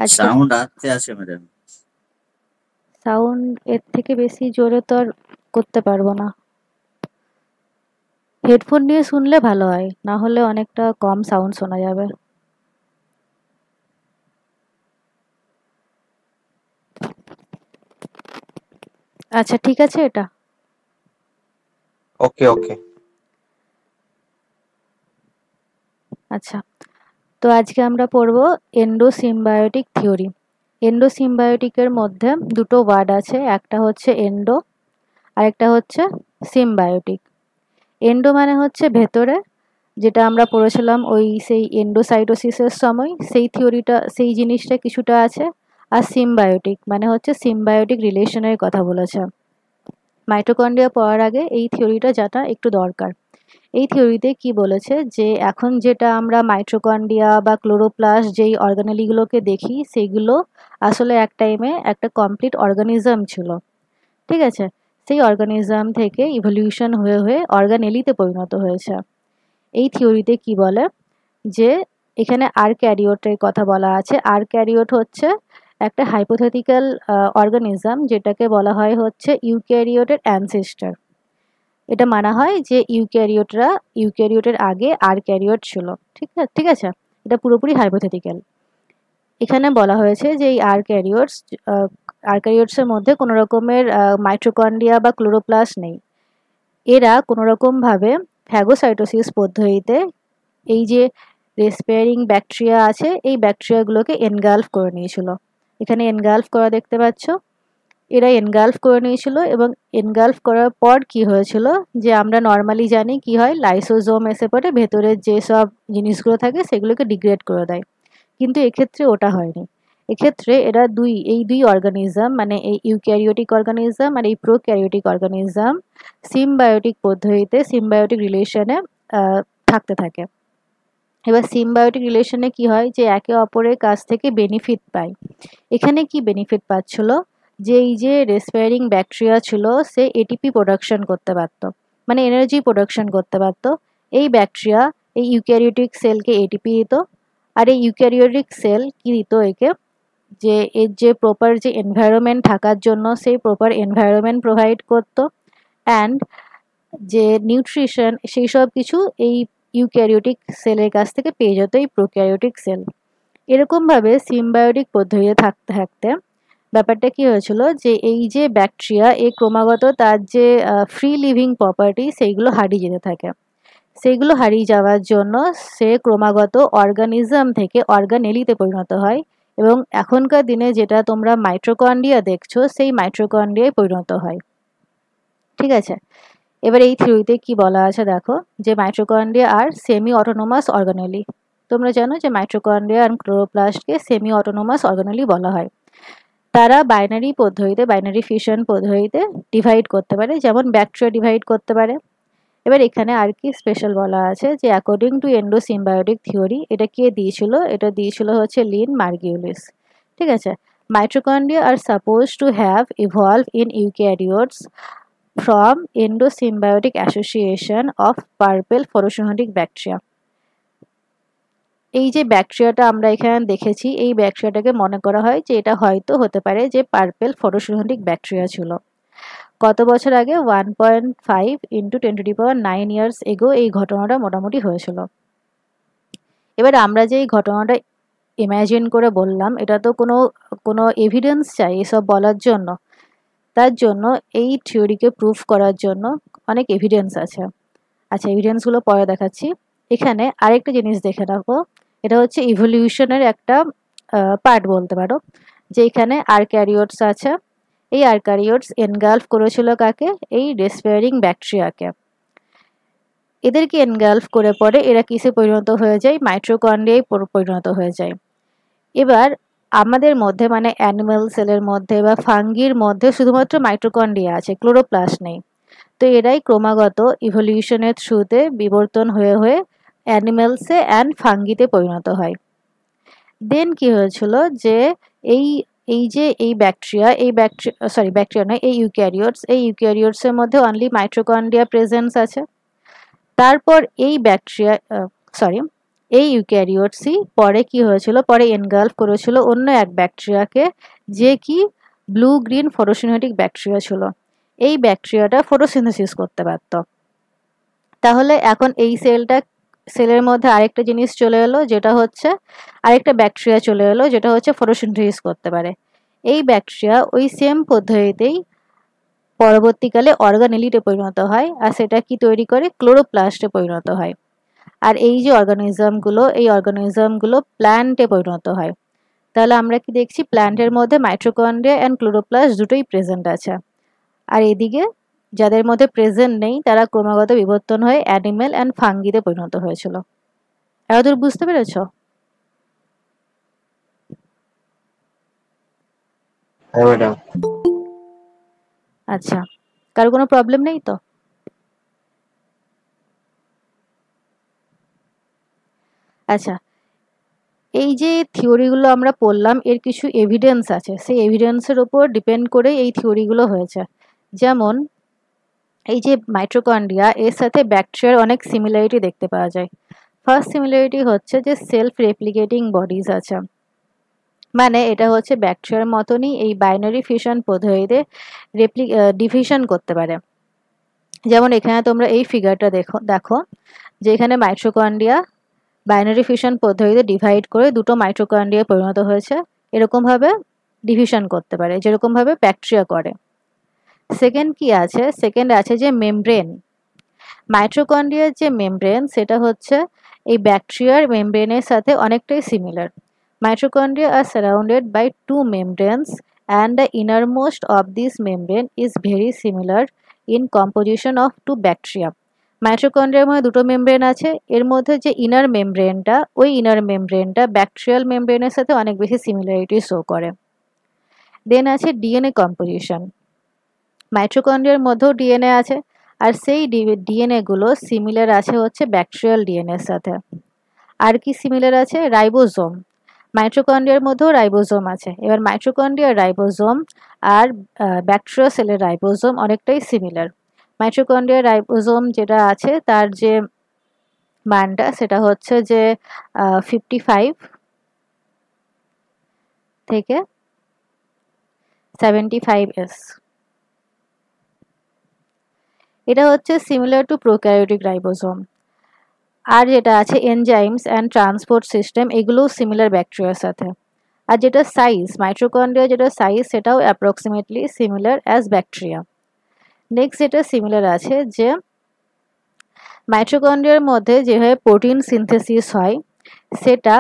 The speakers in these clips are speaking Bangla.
আজকে সাউন্ড আসতে আছে ম্যাডাম। সাউন্ড এর থেকে বেশি জোরে তো আর করতে পারবো না। হেডফোন নিয়ে শুনলে ভালো হয়, না হলে অনেকটা কম সাউন্ড শোনা যাবে। আচ্ছা ঠিক আছে এটা। ওকে ওকে। আচ্ছা, তো আজকে আমরা পড়বো এন্ডোসিম্বায়োটিক থিওরি। এন্ডোসিম্বায়োটিকের মধ্যে দুটো ওয়ার্ড আছে, একটা হচ্ছে এন্ডো আর একটা হচ্ছে সিম্বায়োটিক। এন্ডো মানে হচ্ছে ভেতরে, যেটা আমরা পড়েছিলাম ওই সেই এন্ডোসাইটোসিসের সময়, সেই থিওরিটা সেই জিনিসটা কিছুটা আছে। আর সিম্বায়োটিক মানে হচ্ছে সিম্বায়োটিক রিলেশনের কথা বলেছে। মাইটোকন্ড্রিয়া পড়ার আগে এই থিওরিটা জানা একটু দরকার। এই থিওরিতে কি বলেছে যে এখন যেটা আমরা মাইটোকন্ড্রিয়া বা ক্লোরোপ্লাস্ট যেই অর্গানেলিগুলোকে দেখি, সেগুলো আসলে এক টাইমে একটা কমপ্লিট অর্গানিজম ছিল। ঠিক আছে, সেই অর্গানিজম থেকে ইভলিউশন হয়ে হয়ে অর্গানেলিতে পরিণত হয়েছে। এই থিওরিতে কি বলে যে এখানে আর্ক্যারিওটের কথা বলা আছে। আর্ক্যারিওট হচ্ছে একটা হাইপোথেটিক্যাল অর্গানিজম, যেটাকে বলা হয় হচ্ছে ইউক্যারিওটের অ্যানসেস্টার। এটা মানা হয় যে ইউক্যারিওটের আগে আর্ক্যারিওট ছিল। ঠিক আছে, এটা পুরোপুরি হাইপোথেটিক্যাল। এখানে বলা হয়েছে যে এই আর্ক্যারিওটসের মধ্যে কোনো রকমের মাইটোকন্ড্রিয়া বা ক্লোরোপ্লাস্ট নেই। এরা কোনো রকমভাবে ফ্যাগোসাইটোসিস পদ্ধতিতে এই যে রেসপিয়ারিং ব্যাকটেরিয়া আছে, এই ব্যাকটেরিয়াগুলোকে এনগালফ করে নিয়েছিল। এখানে এনগালফ করা দেখতে পাচ্ছ, এরা এনগালফ করে নিয়েছিল। এবং এনগালফ করার পর কি হয়েছিল, যে আমরা নর্মালি জানি কি হয়, লাইসোজোম এসে পড়ে ভেতরের যেসব জিনিসগুলো থাকে সেগুলোকে ডিগ্রেড করে দেয়। কিন্তু এক্ষেত্রে ওটা হয়নি। এক্ষেত্রে এরা এই দুই অর্গানিজম, মানে এই ইউক্যারিওটিক অর্গানিজম আর এই প্রোক্যারিওটিক অর্গানিজম সিম্বায়োটিক পদ্ধতিতে সিম্বায়োটিক রিলেশনে থাকতে থাকে। এবার সিম্বায়োটিক রিলেশনে কি হয়, যে একে অপরের কাছ থেকে বেনিফিট পায়। এখানে কি বেনিফিট পাচ্ছিল, যে এই যে রেসপিয়ারিং ব্যাকটেরিয়া ছিল সে এটিপি প্রোডাকশন করতে পারত, মানে এনার্জি প্রোডাকশন করতে পারত। এই ব্যাকটেরিয়া এই ইউক্যারিওটিক সেলকে এটিপি দিত। আর এই ইউক্যারিওটিক সেল কি দিত একে, যে এর যে প্রপার যে এনভায়রনমেন্ট থাকার জন্য সেই প্রপার এনভায়রনমেন্ট প্রোভাইড করতো। অ্যান্ড যে নিউট্রিশন সেই সব কিছু এই ইউক্যারিওটিক সেলের কাছ থেকে পেয়ে যেত এই প্রোক্যারিওটিক সেল। এরকমভাবে সিম্বায়োটিক পদ্ধতিতে থাকতে থাকতে ব্যাপারটা কি হয়েছিল, যে এই যে ব্যাকটেরিয়া এ ক্রমাগত তার যে ফ্রি লিভিং প্রপার্টি সেইগুলো হারিয়ে যেতে থাকে। সেইগুলো হারিয়ে যাওয়ার জন্য সে ক্রমাগত অর্গানিজম থেকে অর্গানেলিতে পরিণত হয়। এবং এখনকার দিনে যেটা তোমরা মাইটোকন্ড্রিয়া দেখছো, সেই মাইটোকন্ড্রিয়ায় পরিণত হয়। ঠিক আছে, এবার এই থিওরিতে কি বলা আছে দেখো, যে মাইটোকন্ড্রিয়া আর সেমি অটোনোমাস অর্গানেলি। তোমরা জানো যে মাইটোকন্ড্রিয়া আর ক্লোরোপ্লাস্টকে সেমি অটোনোমাস অর্গানেলি বলা হয়। তারা বাইনারি পদ্ধতিতে, বাইনারি ফিশন পদ্ধতিতে ডিভাইড করতে পারে, যেমন ব্যাকটেরিয়া ডিভাইড করতে পারে। এবার এখানে আর কি স্পেশাল বলা আছে, যে অ্যাকর্ডিং টু এন্ডোসিম্বায়োটিক থিওরি, এটা কে দিয়েছিল, এটা দিয়েছিল হচ্ছে লিন মার্গুলিস। ঠিক আছে, mitochondria are suppose to have evolve in eukaryotes from endosymbiotic association of purple photosynthetic bacteria। এই যে ব্যাকটেরিয়াটা আমরা এখানে দেখেছি, এই ব্যাকটেরিয়াটাকে মনে করা হয় যে এটা হয়তো হতে পারে যে পার্পেল ফটোসিনথেটিক ব্যাকটেরিয়া ছিল। কত বছর আগে, 1.5 ইন্টু 10⁹ ইয়ার্স এগো এই ঘটনাটা মোটামুটি হয়েছিল। এবার আমরা যে এই ঘটনাটা ইমাজিন করে বললাম, এটা তো কোনো এভিডেন্স চাই এসব বলার জন্য। তার জন্য এই থিওরিকে প্রুফ করার জন্য অনেক এভিডেন্স আছে। আচ্ছা, এভিডেন্সগুলো পরে দেখাচ্ছি। এখানে আরেকটা জিনিস দেখে রাখো, এটা হচ্ছে ইভলিউশনের একটা পার্ট বলতে পারো। যে এখানে আর্ক্যারিওটস আছে, এই আর্ক্যারিওটস এনগালফ করেছিল কাকে, এই রেসপিয়ারিং ব্যাকটেরিয়াকে। এদেরকে এনগালফ করে পরে এরা কিসে পরিণত হয়ে যায়, মাইটোকন্ড্রিয়ায় পরিণত হয়ে যায়। এবার আমাদের মধ্যে মানে অ্যানিমাল সেলের মধ্যে বা ফাঙ্গির মধ্যে শুধুমাত্র মাইটোকন্ড্রিয়া আছে, ক্লোরোপ্লাস্ট নেই। তো এরাই ক্রমাগত ইভলিউশনের থ্রুতে বিবর্তন হয়ে হয়ে অ্যানিমালসে অ্যান্ড ফাঙ্গিতে পরিণত হয়। দেন কি হয়েছিল, যে এই এই ব্যাকটেরিয়া নয়, এই ইউক্যারিওটসের মধ্যে অনলি মাইটোকন্ড্রিয়া প্রেজেন্স আছে। তারপর এই এই ইউক্যারিওটসই পরে কি হয়েছিল, পরে এনগালফ করেছিল অন্য এক ব্যাকটেরিয়াকে, যে কি ব্লু গ্রিন ফটোসিনথেটিক ব্যাকটেরিয়া ছিল। এই ব্যাকটেরিয়াটা ফটোসিনথেসিস করতে পারত। তাহলে এখন এই সেলের মধ্যে আরেকটা জিনিস চলে এলো, যেটা হচ্ছে আরেকটা ব্যাকটেরিয়া চলে এলো, যেটা হচ্ছে ফটোসিনথেসিস করতে পারে। এই ব্যাকটেরিয়া ওই সেম পদ্ধতিতেই পরবর্তীকালে অর্গানেলিতে পরিণত হয়, আর সেটা কি তৈরি করে, ক্লোরোপ্লাস্টে পরিণত হয়। আর এই যে অর্গানিজমগুলো, এই অর্গানিজমগুলো প্ল্যান্টে পরিণত হয়। তাহলে আমরা কি দেখছি, প্ল্যান্টের মধ্যে মাইটোকন্ড্রিয়া অ্যান্ড ক্লোরোপ্লাস্ট দুটোই প্রেজেন্ট আছে। আর এদিকে যাদের মধ্যে প্রেজেন্ট নেই তারা ক্রমাগত বিবর্তন হয়ে অ্যানিমেল অ্যান্ড ফাঙ্গিতে পরিণত হয়েছিল। এতদূর বুঝতে পেরেছ? হ্যাঁ ম্যাডাম। আচ্ছা, কারো কোনো প্রবলেম নেই তো? আচ্ছা, এই যে থিওরিগুলো আমরা পড়লাম এর কিছু এভিডেন্স আছে, সেই এভিডেন্সের উপর ডিপেন্ড করে এই থিওরিগুলো হয়েছে। যেমন এই যে মাইটোকন্ড্রিয়া, এর সাথে ব্যাকটেরিয়ার অনেক সিমিলারিটি দেখতে পাওয়া যায়। ফার্স্ট সিমিলারিটি হচ্ছে যে সেলফ রেপ্লিকেটিং বডিজ আছে, মানে এটা হচ্ছে ব্যাকটেরিয়ার মতনই এই বাইনারি ফিশন পদ্ধতিতে ডিভিশন করতে পারে। যেমন এখানে তোমরা এই ফিগারটা দেখো যে এখানে মাইটোকন্ড্রিয়া বাইনারি ফিশন পদ্ধতিতে ডিভাইড করে দুটো মাইটোকন্ড্রিয়া পরিণত হয়েছে, এরকমভাবে ডিভিশন করতে পারে যেরকমভাবে ব্যাকটেরিয়া করে। সেকেন্ড কি আছে, সেকেন্ড আছে যে মেমব্রেন। মাইটোকন্ড্রিয়ার যে মেমব্রেন সেটা হচ্ছে এই ব্যাকটেরিয়ার মেমব্রেনের সাথে অনেকটাই similar. Mitochondria are surrounded by two membranes and the innermost of this membrane is very similar in composition of two bacteria. মাইটোকন্ড্রিয়ার মধ্যে দুটো মেমব্রেন আছে, এর মধ্যে যে ইনার মেমব্রেনটা, ওই ইনার মেমব্রেনটা ব্যাকটেরিয়াল মেমব্রেনের সাথে অনেক বেশি সিমিলারিটি শো করে। দেন আছে ডিএনএ কম্পোজিশন। মাইটোকন্ড্রিয়ার মধ্যেও ডিএনএ আছে, আর সেই ডিএনএ গুলো সিমিলার আছে হচ্ছে ব্যাকটেরিয়াল ডিএনএর সাথে। আর কি সিমিলার আছে, রাইবোজোম। মাইটোকন্ড্রিয়ার মধ্যেও রাইবোজোম আছে। এবার মাইটোকন্ড্রিয়ার রাইবোজোম আর ব্যাকটেরিয়া সেলের রাইবোজোম অনেকটাই সিমিলার। মাইটোকন্ড্রিয়ার রাইবোজোম যেটা আছে তার যে মানটা সেটা হচ্ছে যে 55 থেকে 75S। এটা হচ্ছে সিমিলার টু প্রোক্যারিওটিক রাইবোজোম। আর যেটা আছে এনজাইমস অ্যান্ড ট্রান্সপোর্ট সিস্টেম, এগুলোও সিমিলার ব্যাকটেরিয়ার সাথে। আর যেটা সাইজ, মাইটোকন্ড্রিয়া যেটা সাইজ সেটাও approximately similar as bacteria. Next যেটা সিমিলার আছে যে মাইটোকন্ড্রিয়ার মধ্যে যেভাবে প্রোটিন সিনথেসিস হয়, সেটা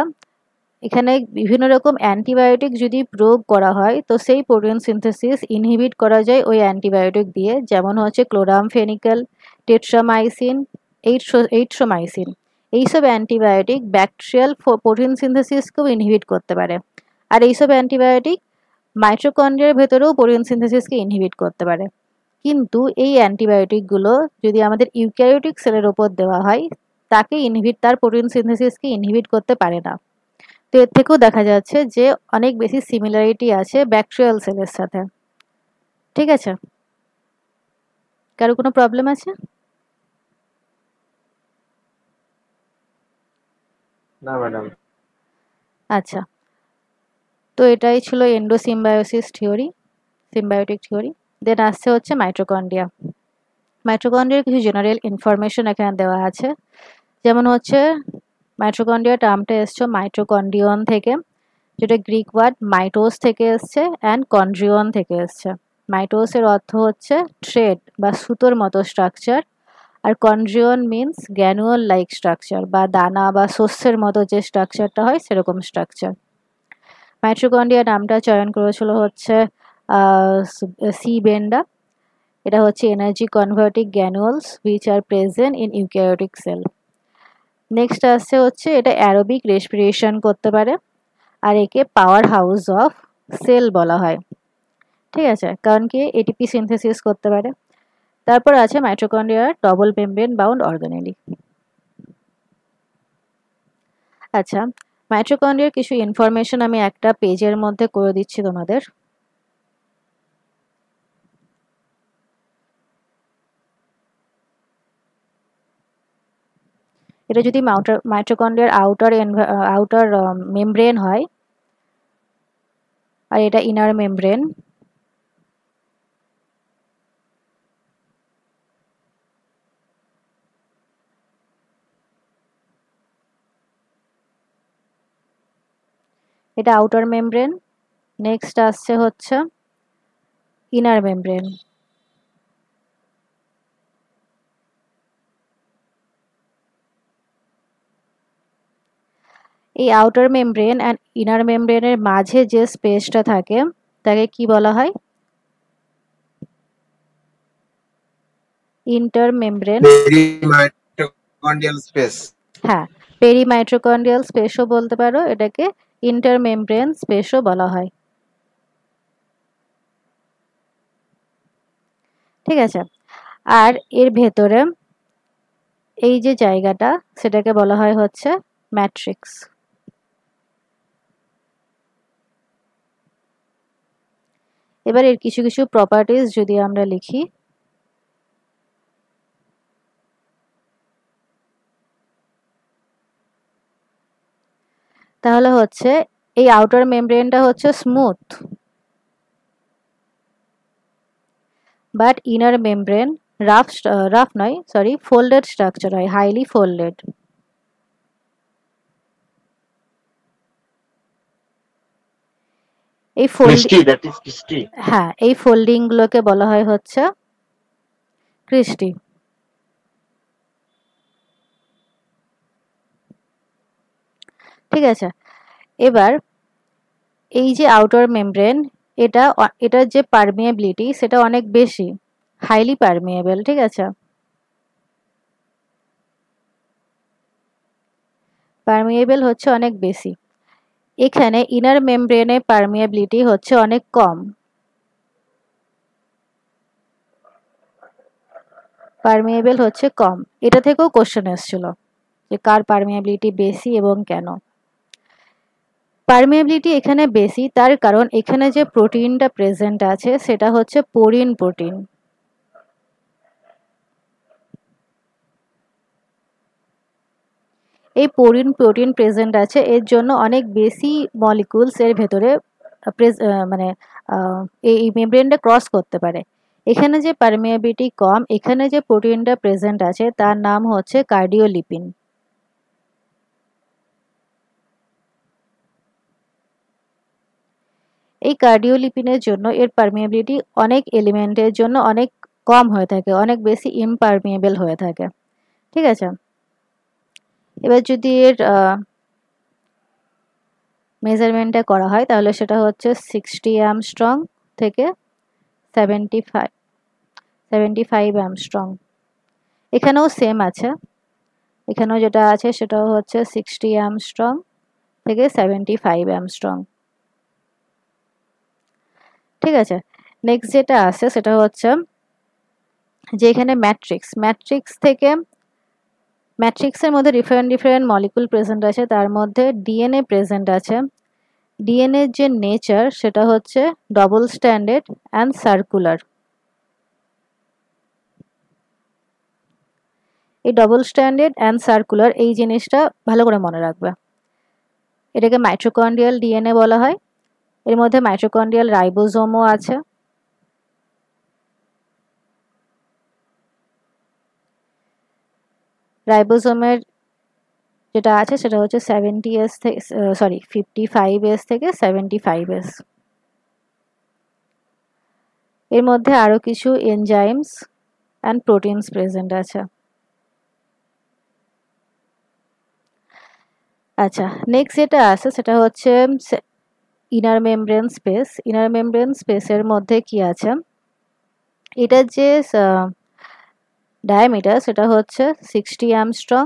এখানে বিভিন্ন রকম অ্যান্টিবায়োটিক যদি প্রয়োগ করা হয় তো সেই প্রোটিন সিনথেসিস ইনহিবিট করা যায় ওই অ্যান্টিবায়োটিক দিয়ে, যেমন হচ্ছে ক্লোরামফেনিক্যাল, টেট্রামাইসিন, এইট্রোমাইসিন। এইসব অ্যান্টিবায়োটিক ব্যাকটেরিয়াল প্রোটিন সিনথেসিসকেও ইনহিবিট করতে পারে। আর এইসব অ্যান্টিবায়োটিক মাইটোকন্ড্রিয়ার ভেতরেও প্রোটিন সিনথেসিসকে ইনহিবিট করতে পারে। কিন্তু এই অ্যান্টিবায়োটিকগুলো যদি আমাদের ইউক্যারিওটিক সেলের ওপর দেওয়া হয়, তার প্রোটিন সিনথেসিসকে ইনহিবিট করতে পারে না। তো এর থেকেও দেখা যাচ্ছে যে অনেক বেশি সিমিলারিটি আছে ব্যাকটেরিয়াল সেলের সাথে। ঠিক আছে, কারো কোনো প্রবলেম আছে? না ম্যাডাম। আচ্ছা, তো এটাই ছিল এন্ডোসিম্বায়োসিস থিওরি, সিম্বায়োটিক থিওরি। দেন আসছে হচ্ছে মাইটোকন্ড্রিয়া। মাইটোকন্ড্রিয়ার কিছু জেনারেল ইনফরমেশন এখানে দেওয়া আছে। যেমন হচ্ছে মাইটোকন্ড্রিয়া টার্মটা এসছে মাইটোকন্ড্রিয়ন থেকে, যেটা গ্রিক ওয়ার্ড মাইটোস থেকে এসছে অ্যান্ড কন্ড্রিয়ন থেকে এসছে। মাইটোসের অর্থ হচ্ছে থ্রেড বা সুতোর মতো স্ট্রাকচার, আর কন্ড্রিয়ন মিন্স গ্যানুয়াল লাইক স্ট্রাকচার বা দানা বা শস্যের মতো যে স্ট্রাকচারটা হয় সেরকম স্ট্রাকচার। মাইটোকন্ড্রিয়া নামটা চয়ন করেছিল হচ্ছে সি বেন্ডা। এটা হচ্ছে energy converting granules which are present in eukaryotic cell. Next আসছে হচ্ছে এটা অ্যারোবিক রেসপিরেশন করতে পারে, আর একে পাওয়ার হাউস অফ সেল বলা হয়। ঠিক আছে, কারণ কি এটিপি সিনথেসিস করতে পারে। তারপর আছে মাইটোকন্ড্রিয়ার ডবল মেমব্রেন বাউন্ড অর্গানেলি। আচ্ছা, মাইটোকন্ড্রিয়ার কিছু ইনফরমেশন আমি একটা পেজের মধ্যে করে দিচ্ছি তোমাদের। এটা যদি মাইটোকন্ড্রিয়ার আউটার মেমব্রেন হয়, আর এটা ইনার মেমব্রেন। এটা আউটার মেমব্রেন। নেক্সট আসছে হচ্ছে ইনার মেমব্রেন। এই আউটার মেমব্রেন অ্যান্ড ইনার মেমব্রেনের মাঝে যে স্পেসটা থাকে তাকে কি বলা হয়? ইন্টারমেমব্রেন। পেরিমাইটোকন্ড্রিয়াল স্পেস। হ্যাঁ, পেরিমাইটোকন্ড্রিয়াল স্পেসও বলতে পারো, এটাকে ইন্টারমেমব্রেন স্পেসও বলা হয়। ঠিক আছে, আর এর ভেতরে এই যে জায়গাটা সেটাকে বলা হয় হচ্ছে ম্যাট্রিক্স। এবার এর কিছু কিছু প্রপার্টিজ যদি আমরা লিখি, তাহলে হচ্ছে এই আউটার মেমব্রেনটা হচ্ছে smooth, but inner membrane rough নয়, সরি, ফোল্ডেড স্ট্রাকচার হয়, হাইলি ফোল্ডেড। এই হ্যাঁ, এই ফোল্ডিং গুলোকে বলা হয় হচ্ছে ক্রিস্টি। ঠিক আছে, এবার এই যে আউটার মেমব্রেন, এটার যে পারমিয়েবিলিটি সেটা অনেক বেশি, হাইলি পারমিয়েবল। ঠিক আছে, পারমিয়েবল হচ্ছে অনেক বেশি। এখানে ইনার মেমব্রেনে পারমিয়েবিলিটি হচ্ছে অনেক কম, পারমিয়েবল হচ্ছে কম। এটা থেকেও কোশ্চেন এসেছিল যে কার পারমিয়েবিলিটি বেশি এবং কেন। পারমিয়েবিলিটি এখানে বেশি তার কারণ এখানে যে প্রোটিনটা প্রেজেন্ট আছে সেটা হচ্ছে পোরিন প্রোটিন। এই পোরিন প্রোটিন প্রেজেন্ট আছে, এর জন্য অনেক বেশি মলিকুলস এর ভেতরে মানে এই মেমব্রেনটা ক্রস করতে পারে। এখানে যে পারমিয়েবিলিটি কম, এখানে যে প্রোটিনটা প্রেজেন্ট আছে তার নাম হচ্ছে কার্ডিওলিপিন। এই কার্ডিওলিপিনের জন্য এর পারমিয়েবিলিটি অনেক এলিমেন্টের জন্য অনেক কম হয়ে থাকে, অনেক বেশি ইমপারমিয়েবল হয়ে থাকে। ঠিক আছে, এবার যদি এর মেজারমেন্টটা করা হয় তাহলে সেটা হচ্ছে 60 অ্যামস্ট্রং থেকে 75 অ্যামস্ট্রং। এখানেও সেম আছে, এখানেও যেটা আছে সেটাও হচ্ছে 60 অ্যামস্ট্রং থেকে 75 অ্যামস্ট্রং। ঠিক আছে, নেক্সট যেটা আছে সেটা হচ্ছে যে এখানে ম্যাট্রিক্সের মধ্যে ডিফারেন্ট মলিকুল প্রেজেন্ট আছে, তার মধ্যে ডিএনএ প্রেজেন্ট আছে। ডিএনএ যে নেচার সেটা হচ্ছে ডবল স্ট্যান্ডার্ড অ্যান্ড সার্কুলার। এই ডবল স্ট্যান্ডার্ড অ্যান্ড সার্কুলার এই জিনিসটা ভালো করে মনে রাখবে। এটাকে মাইটোকন্ড্রিয়াল ডিএনএ বলা হয়। এর মধ্যে মাইটোকন্ড্রিয়াল রাইবোজোমও আছে। রাইবোজোমের যেটা আছে সেটা হচ্ছে 70S থেকে 55S থেকে 75S। এর মধ্যে আরো কিছু এনজাইমস অ্যান্ড প্রোটিনস প্রেজেন্ট আছে। আচ্ছা, নেক্সট যেটা আছে সেটা হচ্ছে inner membrane space. Inner membrane স্পেসের মধ্যে কি আছে, এটার যে ডায়ামিটার সেটা হচ্ছে 60 অ্যামস্ট্রং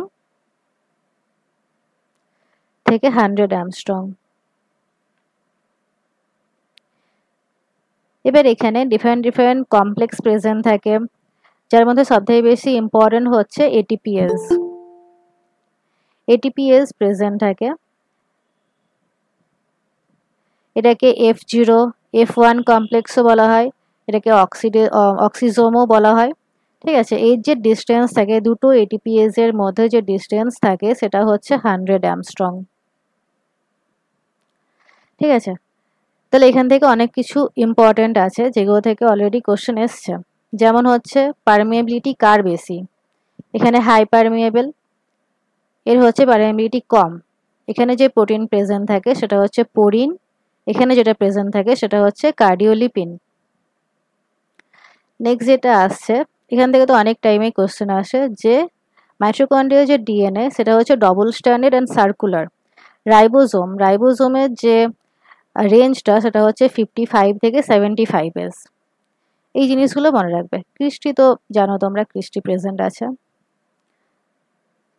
থেকে 100 অ্যামস্ট্রং। এবার এখানে ডিফারেন্ট কমপ্লেক্স প্রেজেন্ট থাকে, যার মধ্যে সবথেকে বেশি ইম্পর্টেন্ট হচ্ছে এটিপিএস। এটিপিএস প্রেজেন্ট থাকে, এটাকে F0 F1 কমপ্লেক্সও বলা হয়, এটাকে অক্সিজোমও বলা হয়। ঠিক আছে, এর যে ডিস্টেন্স থাকে দুটো এটিপিএস এর মধ্যে যে ডিস্টেন্স থাকে সেটা হচ্ছে 100 অ্যামস্ট্রং। ঠিক আছে, তাহলে এখান থেকে অনেক কিছু ইম্পর্টেন্ট আছে যেগুলো থেকে অলরেডি কোশ্চেন এসছে, যেমন হচ্ছে পারমিয়াবিলিটি কার বেশি, এখানে হাই পারমিয়েবল, এর হচ্ছে পারমিয়াবিলিটি কম, এখানে যে প্রোটিন প্রেজেন্ট থাকে সেটা হচ্ছে পোরিন, এখানে যেটা প্রেজেন্ট থাকে সেটা হচ্ছে কার্ডিওলিপিন। নেক্সট যেটা আসছে, এখান থেকে তো অনেক টাইমে কোশ্চেন আসে যে মাইটোকন্ড্রিয়ার যে ডিএনএ সেটা হচ্ছে ডবল স্ট্যান্ডার্ড অ্যান্ড সার্কুলার, রাইবোজোমের যে রেঞ্জটা সেটা হচ্ছে 55 থেকে 75 এস। এই জিনিসগুলো মনে রাখবে। ক্রিস্টি তো জানো তোমরা, ক্রিস্টি প্রেজেন্ট আছে।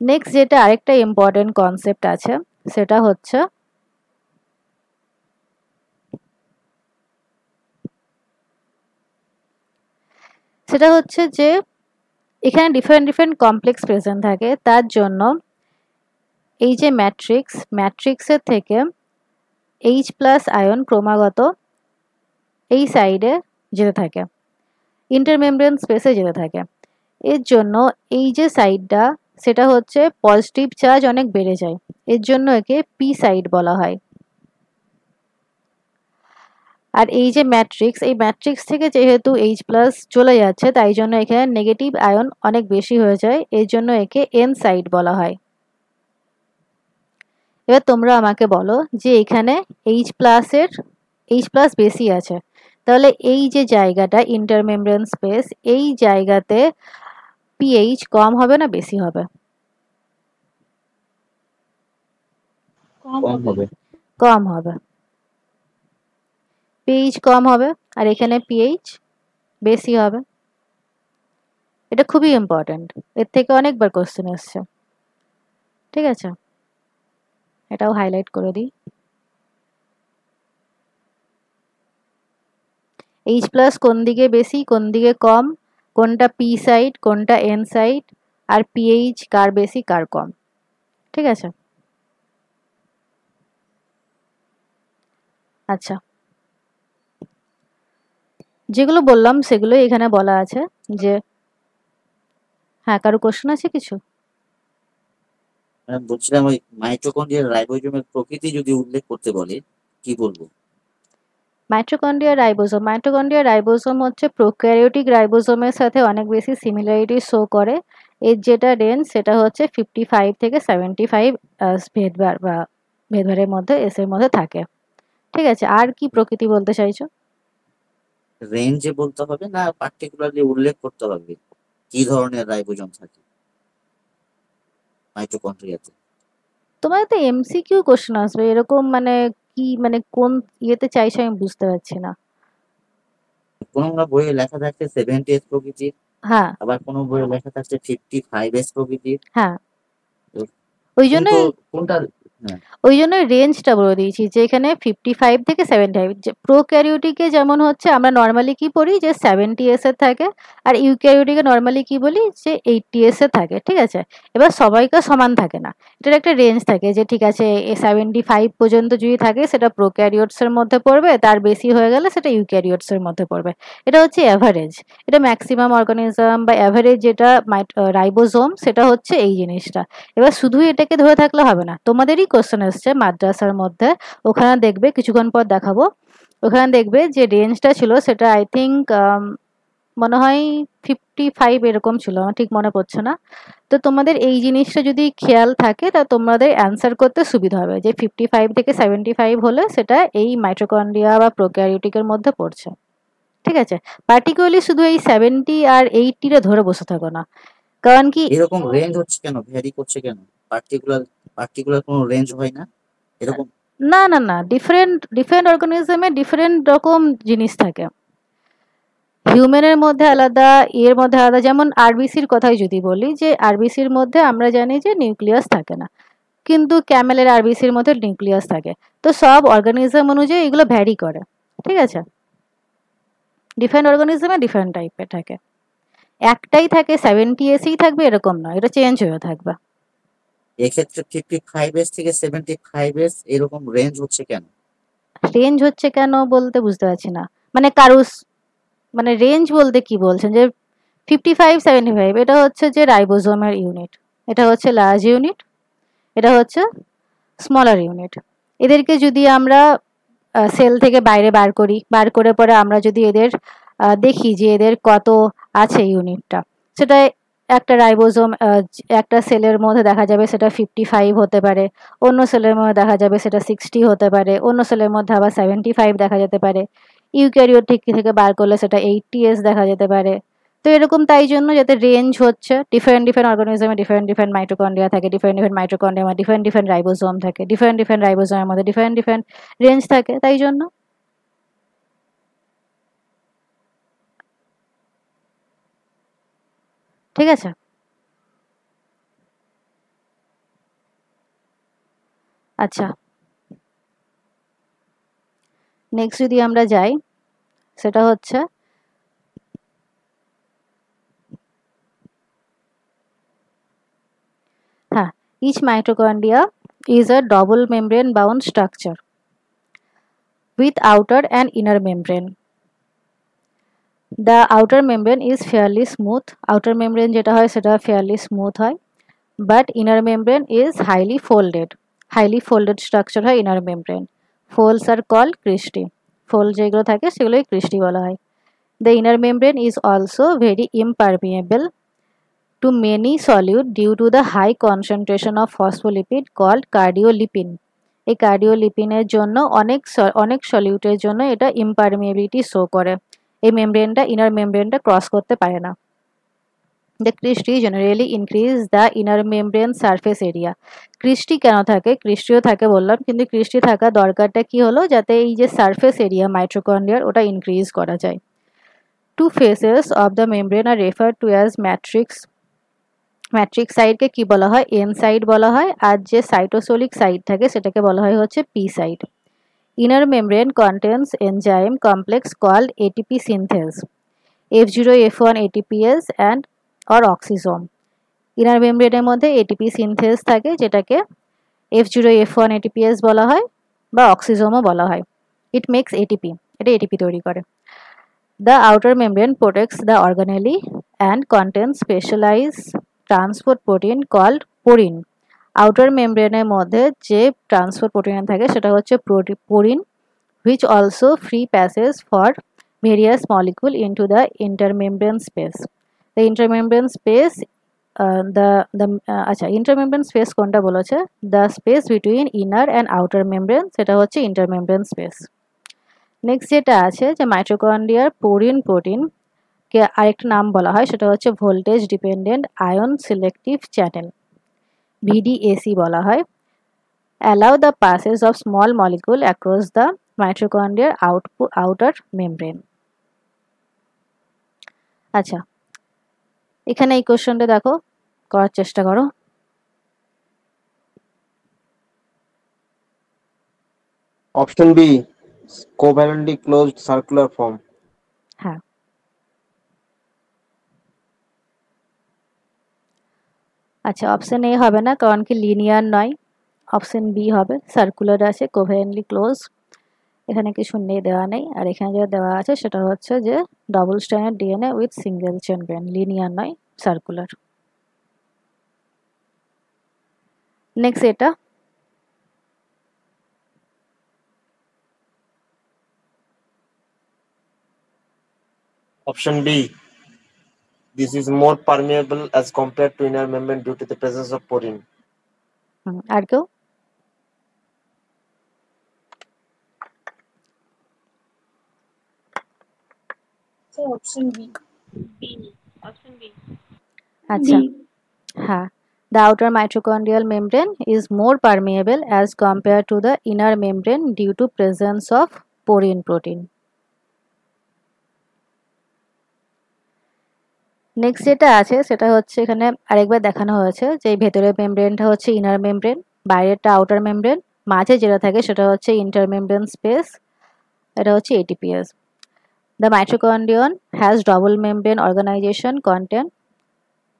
নেক্সট যেটা আরেকটা ইম্পর্টেন্ট কনসেপ্ট আছে সেটা হচ্ছে যে এখানে ডিফারেন্ট কমপ্লেক্স প্রেজেন্ট থাকে, তার জন্য এই যে ম্যাট্রিক্সের থেকে H প্লাস আয়ন ক্রমাগত এই সাইডে যেতে থাকে, ইন্টারমেমব্রেন স্পেসে যেতে থাকে। এর জন্য এই যে সাইডটা সেটা হচ্ছে পজিটিভ চার্জ অনেক বেড়ে যায়, এর জন্য একে পি সাইড বলা হয়। আর এই যে এই ম্যাট্রিক্স থেকে যেহেতু H প্লাস চলে যাচ্ছে তাই জন্য এখানে নেগেটিভ আয়ন অনেক বেশি হয়ে যায়, এর জন্য একে এন সাইড বলা হয়। এবার তোমরা আমাকে বলো যে এখানে H প্লাস বেশি আছে, তাহলে এই যে জায়গাটা ইন্টারমেমব্রেন স্পেস, এই জায়গাতে পিএইচ কম হবে না বেশি হবে? কম হবে। পিএইচ কম হবে আর এখানে পিএইচ বেশি হবে। এটা খুবই ইম্পর্টেন্ট, এর থেকে অনেকবার কোশ্চেন এসছে। ঠিক আছে, এটাও হাইলাইট করে দিই। H প্লাস কোন দিকে বেশি কোন দিকে কম, কোনটা পি সাইড কোনটা এন সাইড, আর পিএইচ কার বেশি কার কম। ঠিক আছে, আচ্ছা যেগুলো বললাম সেগুলো এখানে বলা আছে যে, হ্যাঁ কারো কোশ্চেন আছে কিছু? বলছিলাম ওই মাইটোকন্ড্রিয়ার রাইবোজোমের প্রকৃতি যদি উল্লেখ করতে বলে কি বলবো? মাইটোকন্ড্রিয়া রাইবোজোম হচ্ছে প্রোক্যারিওটিক রাইবোজোমের সাথে অনেক বেশি সিমিলারিটি শো করে। এর যেটা রেঞ্জ সেটা হচ্ছে 55 থেকে 75 ভেদভার বা ভেদভারের মধ্যে এর মধ্যে থাকে। ঠিক আছে, আর কি প্রকৃতি বলতে চাইছো? রেঞ্জে বলতে হবে না পার্টিকুলারলি উল্লেখ করতে হবে কি ধরনের রাইবোজোম থাকে মাইটোকন্ড্রিয়াতে? তোমার তো এমসিকিউ কোশ্চেন আসবে এরকম, মানে কি মানে কোন ইয়েতে চাইছো আমি বুঝতে পারছি না। কোনো বইয়ে লেখা থাকছে 70s প্রকৃতির, হ্যাঁ আবার কোনো বইয়ে লেখা থাকছে 55s প্রকৃতির। হ্যাঁ, ওই জন্য কোনটা? হ্যাঁ, ওই জন্য রেঞ্জটা বলে দিয়েছি যে এখানে 55 থেকে 75। প্রোক্যারিওটিকে যেমন হচ্ছে আমরা নর্মালি কি পড়ি যে 70 এস এর থাকে, আর ইউক্যারিওটিকে নর্মালি কি বলি যে 80 এস এর থাকে। ঠিক আছে, এবার সবাইকে সমান থাকে না, এটার একটা রেঞ্জ থাকে যে ঠিক আছে 75 পর্যন্ত যদি থাকে সেটা প্রোক্যারিওটস এর মধ্যে পড়বে, তার বেশি হয়ে গেলে সেটা ইউক্যারিওটস এর মধ্যে পড়বে। এটা হচ্ছে অ্যাভারেজ, এটা ম্যাক্সিমাম অর্গানিজম বা অ্যাভারেজ যেটা রাইবোজোম সেটা হচ্ছে এই জিনিসটা। এবার শুধু এটাকে ধরে থাকলে হবে না, তোমাদেরই কোশ্চেন এসছে মাদ্রাসার মধ্যে, ওখানে দেখবে কিছুক্ষণ পর দেখাবো, ওখানে দেখবে যে রেঞ্জটা ছিল সেটা আই থিঙ্ক মনে হয় 55 এরকম ছিল, আমার ঠিক মনে পড়ছে না। তো তোমাদের এই জিনিসটা যদি খেয়াল থাকে তা তোমাদের অ্যান্সার করতে সুবিধা হবে যে 55 থেকে 75 হলে সেটা এই মাইটোকন্ড্রিয়া বা প্রোক্যারিওটিকের মধ্যে পড়ছে। ঠিক আছে, পার্টিকুলারলি শুধু এই 70 আর 80টা ধরে বসে থাকো না, কারণ কি এরকম রেঞ্জ হচ্ছে কেন, ভ্যারি করছে কেন? পার্টিকুলার কোনো রেঞ্জ হয় না এরকম? না, ডিফারেন্ট অর্গানিজমে ডিফারেন্ট রকম জিনিস থাকে, হিউম্যানের মধ্যে আলাদা, এর মধ্যে আলাদা। যেমন আরবিসির কথাই যদি বলি যে আরবিসির মধ্যে আমরা জানি যে নিউক্লিয়াস থাকে না, কিন্তু ক্যামেলের আরবিসির মধ্যে নিউক্লিয়াস থাকে। তো সব অর্গানিজম অনুযায়ী এগুলো ভ্যারি করে। ঠিক আছে, ডিফারেন্ট অর্গানিজমে ডিফারেন্ট টাইপের থাকে, একটাই থাকে 70 এসেই থাকবে এরকম নয়, এটা চেঞ্জ হয়ে থাকবে। এক্ষেত্রে 55s থেকে 75s এরকম রেঞ্জ হচ্ছে কেন? রেঞ্জ হচ্ছে কেন বলতে বুঝতে পারছি না, মানে কারুস মানে রেঞ্জ বলতে কি বলছেন যে 55-75 এটা হচ্ছে যে রাইবোজোমের ইউনিট, এটা হচ্ছে লার্জ ইউনিট, এটা হচ্ছে স্মলার ইউনিট। এদেরকে যদি আমরা সেল থেকে বাইরে বার করে পরে আমরা যদি এদের দেখি যে এদের কত আছে ইউনিটটা, সেটা একটা রাইবোজোম একটা সেলের মধ্যে দেখা যাবে সেটা 55 হতে পারে, অন্য সেলের মধ্যে দেখা যাবে সেটা 60 হতে পারে, অন্য সেলের মধ্যে আবার 75 দেখা যেতে পারে, ইউক্যারিওট থেকে বার করলে সেটা 80s দেখা যেতে পারে। তো এরকম তাই জন্য যাতে রেঞ্জ হচ্ছে ডিফারেন্ট অর্গানিজমে ডিফারেন্ট মাইটোকন্ড্রিয়া থাকে, ডিফারেন্ট মাইটোকন্ড্রিয়া ডিফারেন্ট রাইবোজোম থাকে, ডিফারেন্ট রাইবোজোমের মধ্যে ডিফারেন্ট রেঞ্জ থাকে, তাই জন্য। ঠিক আছে, আচ্ছা নেক্সট যদি আমরা যাই সেটা হচ্ছে হ্যাঁ, each mitochondria is a double membrane bound structure with outer and inner membrane. The outer membrane is fairly smooth. Outer membrane যেটা হয় সেটা fairly smooth হয়, but inner membrane is highly folded structure হয় inner membrane. Folds are called cristae. Fold যেগুলো থাকে সেগুলোই cristae বলা হয়। The inner membrane is also very impermeable to many solute due to the high concentration of phospholipid called cardiolipin. এই কার্ডিওলিপিনের জন্য অনেক সলিউটের জন্য এটা ইম্পারমিয়েবিলিটি শো করে, এই মেমব্রেনটা ইনার মেমব্রেনটা ক্রস করতে পারে না। The cristae generally increase the inner membrane surface area. cristae কেন থাকে, cristae থাকে বললাম, কিন্তু cristae থাকা দরকারটা কি হলো, যাতে এই যে সারফেস এরিয়া মাইটোকন্ড্রিয়ার ওটা ইনক্রিজ করা যায়। Two faces of the membrane are referred to as matrix সাইডকে কি বলা হয়, এন সাইড বলা হয়, আর যে সাইটোসোলিক সাইড থাকে সেটাকে বলা হয় হচ্ছে P side. Inner membrane contains enzyme complex called ATP synthase, F0 F1 ATPase and or oxysome. Inner মেমব্রেনের মধ্যে এটিপি সিনথেস থাকে যেটাকে F0 F1 ATPase বলা হয় বা অক্সিজোমও বলা হয়। ইট মেক্স এটিপি, এটা এটিপি তৈরি করে। The outer membrane protects the organelle and contains specialized transport protein called porin. Outer মেমব্রেনের মধ্যে যে ট্রান্সপোর্ট প্রোটিন থাকে সেটা হচ্ছে porin, which also free passes for various molecule into the intermembrane space. The intermembrane space আচ্ছা intermembrane space কোনটা বলেছে, the space between inner and outer membrane সেটা হচ্ছে intermembrane space। নেক্সট যেটা আছে যে মাইটোকন্ড্রিয়ার পোরিন প্রোটিন কে আরেকটা নাম বলা হয় সেটা হচ্ছে voltage dependent ion selective channel, VDAC বলা হয়। allow the passage of small molecule across the mitochondrial outer membrane। আচ্ছা এখানে এই কোশ্চেনটা দেখো, করার চেষ্টা করো। Option B, covalently closed circular form. হ্যাঁ, আচ্ছা অপশন এ হবে না, কারণ কি লিনিয়ার নয়, অপশন বি হবে, সার্কুলার আছে কোভ্যালেন্টলি ক্লোজ, এখানে কিছু দেওয়া নেই, আর এখানে যেটা দেওয়া আছে সেটা হচ্ছে যে double stranded DNA with single chain brain, linear নয় সার্কুলার। নেক্সট এটা Option B, this is more permeable as compared to inner membrane due to the presence of porine. আর কেউ? Option B. আচ্ছা হ্যাঁ, the outer mitochondrial membrane is more permeable as compared to the inner membrane due to presence of porine protein। Next যেটা আছে সেটা হচ্ছে এখানে আরেকবার দেখানো হয়েছে যে ভেতরের মেমব্রেনটা হচ্ছে ইনার মেমব্রেন, বাইরেরটা আউটার মেমব্রেন, মাঝে যেটা থাকে সেটা হচ্ছে ইন্টারমেমব্রেন স্পেস, এটা হচ্ছে ATPase। The mitochondrion has double membrane organization content।